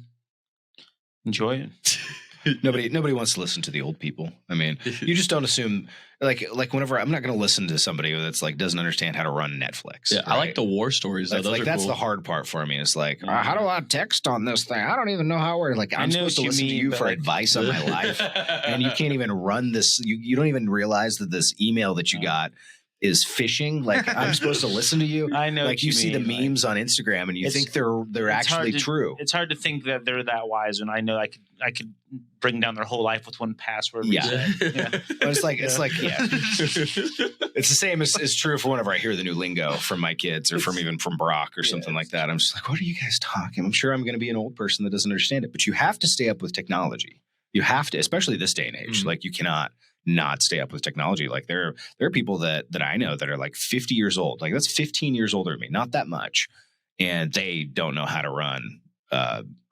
Enjoy it. Nobody wants to listen to the old people. I mean, you just don't assume like whenever I'm not going to listen to somebody that's like doesn't understand how to run Netflix. Yeah, right? I like the war stories though. Those are that's cool. the hard part for me. It's like, how do I text on this thing? I don't even know how we're like. I'm supposed to listen to you for advice on my life, and you can't even run this. You don't even realize that this email that you got is phishing. Like I'm supposed to listen to you. I know. Like you see the memes on Instagram and you think they're actually true. It's hard to think that they're that wise, and I know I could bring down their whole life with one password. Yeah. But it's like it's the same as true for whenever I hear the new lingo from my kids or from Brock or something like that. I'm just like, what are you guys talking? I'm sure I'm going to be an old person that doesn't understand it, but you have to stay up with technology. You have to, especially this day and age. Mm-hmm. Like you cannot not stay up with technology. Like there are people that I know that are like 50 years old. Like that's 15 years older than me, not that much. And they don't know how to run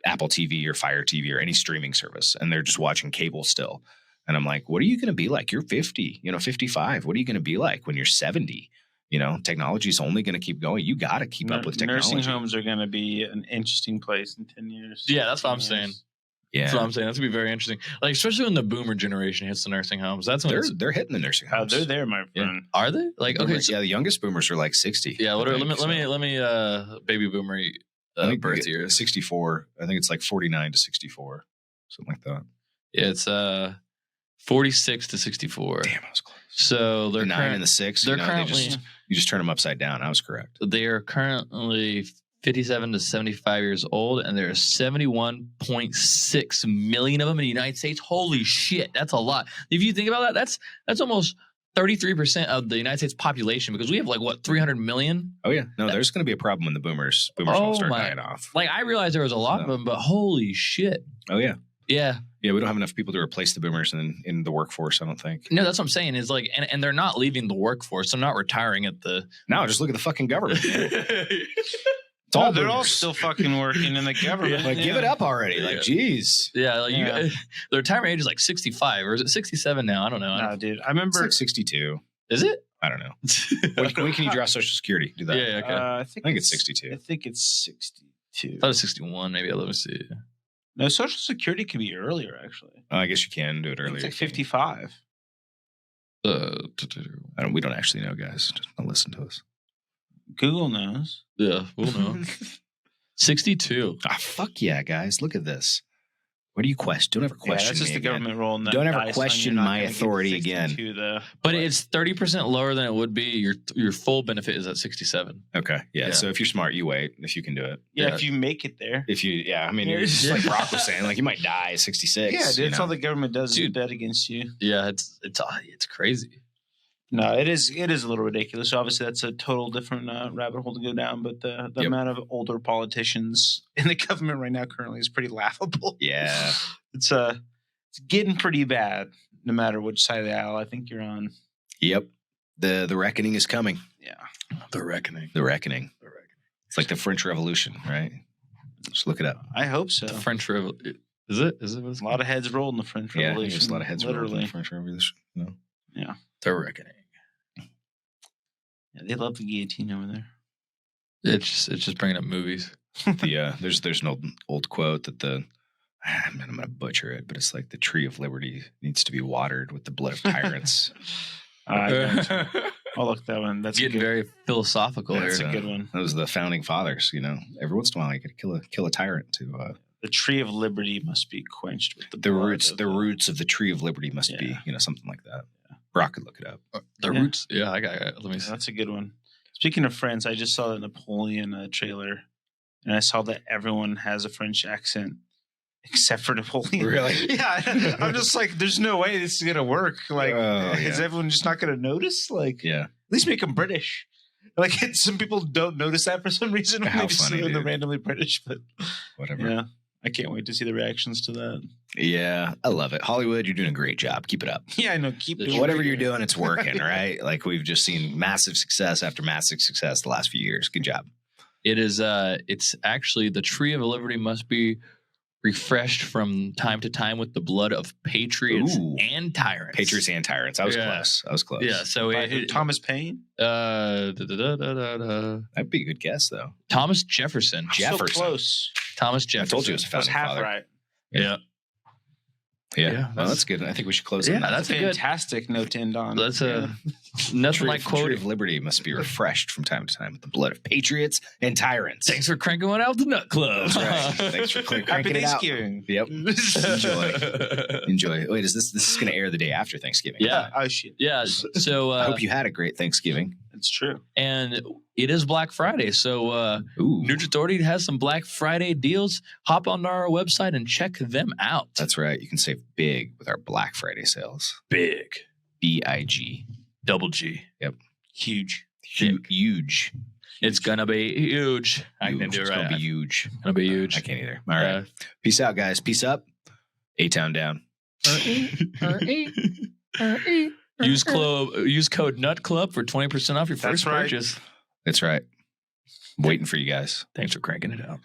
Apple TV or Fire TV or any streaming service, and they're just watching cable still. And I'm like, what are you going to be like? You're 50, 55. What are you going to be like when you're 70? Technology is only going to keep going. You got to keep up with technology. Nursing homes are going to be an interesting place in 10 years. Yeah, that's what I'm saying. Yeah, that's what I'm saying. That's going to be very interesting. Like, especially when the boomer generation hits the nursing homes. That's when they're hitting the nursing homes. They're there, my friend. Yeah. Are they? Like, okay. So, the youngest boomers are like 60. Yeah. Let me baby boomer birth years. 64. I think it's like 49 to 64. Something like that. Yeah, it's 46 to 64. Damn, I was close. So they're the 9 and the 6. They're currently you just turn them upside down. I was correct. They are currently 57 to 75 years old, and there are 71.6 million of them in the United States. Holy shit, that's a lot. If you think about that, that's almost 33% of the United States population, because we have 300 million. Oh yeah, no, there's going to be a problem when the boomers will start dying off. I realized there was a lot of them, but holy shit. Oh yeah. Yeah. Yeah, we don't have enough people to replace the boomers in the workforce, I don't think. No, that's what I'm saying. Is and they're not leaving the workforce. They're not retiring at the. No, just look at the fucking government. They're all still fucking working in the government. Yeah. Give it up already. Geez. Yeah, the retirement age is 65, or is it 67 now? I don't know. No, dude. I remember it's 62. Is it? I don't know. when can you draw Social Security? Do that? Yeah, okay. I think it's 62. I think it's 62. I thought it was 61. Maybe. Let me see. No, Social Security can be earlier, actually. I guess you can do it earlier. It's like 55. We don't actually know, guys. Just don't listen to us. Google knows. Yeah, we'll know. 62. Ah, fuck yeah, guys. Look at this. What do you question? Don't ever question that's just me the again. government role. Don't ever question my authority again. But it's 30% lower than it would be. Your full benefit is at 67. Okay. Yeah. So if you're smart, you wait if you can do it. Yeah. If you make it there. It's just like Brock was saying, you might die at 66. Yeah, dude. That's all the government does is bet against you. Yeah. It's crazy. No, it is a little ridiculous. Obviously, that's a total different rabbit hole to go down. But the amount of older politicians in the government right now currently is pretty laughable. Yeah, it's getting pretty bad. No matter which side of the aisle I think you're on. Yep, the reckoning is coming. Yeah, the reckoning. It's like the French Revolution, right? Just look it up. I hope so. The French Revolution. Is it? A lot of heads rolled in the French Revolution. Yeah, there's a lot of heads rolled in the French Revolution. No. Yeah. The reckoning. Yeah, they love the guillotine over there. It's just bringing up movies. There's an old quote that I'm going to butcher it, but it's like the tree of liberty needs to be watered with the blood of tyrants. I'll look that one. That's getting very philosophical. That's here. A good one. That was the founding fathers. Every once in a while you got to kill a tyrant to. The tree of liberty must be quenched with the roots. The roots of the tree of liberty must be, something like that. Yeah. Brock could look it up. The roots. Yeah, I got it. Let me see. That's a good one. Speaking of France, I just saw the Napoleon trailer, and I saw that everyone has a French accent except for Napoleon. Really? Yeah. I'm just like, there's no way this is gonna work. Is everyone just not gonna notice? At least make them British. Some people don't notice that for some reason. How funny, they're randomly British, but whatever. Yeah. I can't wait to see the reactions to that. Yeah, I love it. Hollywood, you're doing a great job. Keep it up. Yeah, I know. Keep doing whatever you're doing. It's working, right? We've just seen massive success after massive success the last few years. Good job. It is. It's actually the tree of liberty must be refreshed from time to time with the blood of patriots and tyrants. Patriots and tyrants. I was close. Yeah. So Thomas Paine. That'd be a good guess, though. Thomas Jefferson. So close. Thomas Jefferson. I told you it was a founding father. Right. Yeah. Yeah, well, that's good. I think we should close on that. That's a fantastic note to end on. That's nothing like quote. Tree of liberty must be refreshed from time to time with the blood of patriots and tyrants. Thanks for cranking one out the Nut Club. That's right. Thanks for cranking it out. Yep. Enjoy. Wait, is this going to air the day after Thanksgiving? Yeah. Oh shit. Yeah. So I hope you had a great Thanksgiving. It's true. And it is Black Friday. So News Authority has some Black Friday deals. Hop on our website and check them out. That's right. You can save big with our Black Friday sales. Big. BIG. Double G. Yep. Huge. Huge. It's going to be huge. I can do it right. It's going to be huge. Going to be huge. I can't either. All right. Peace out, guys. Peace up. A-Town down. Use code Nut Club for 20% off your first purchase. That's right. I'm waiting for you guys. Thanks for cranking it out.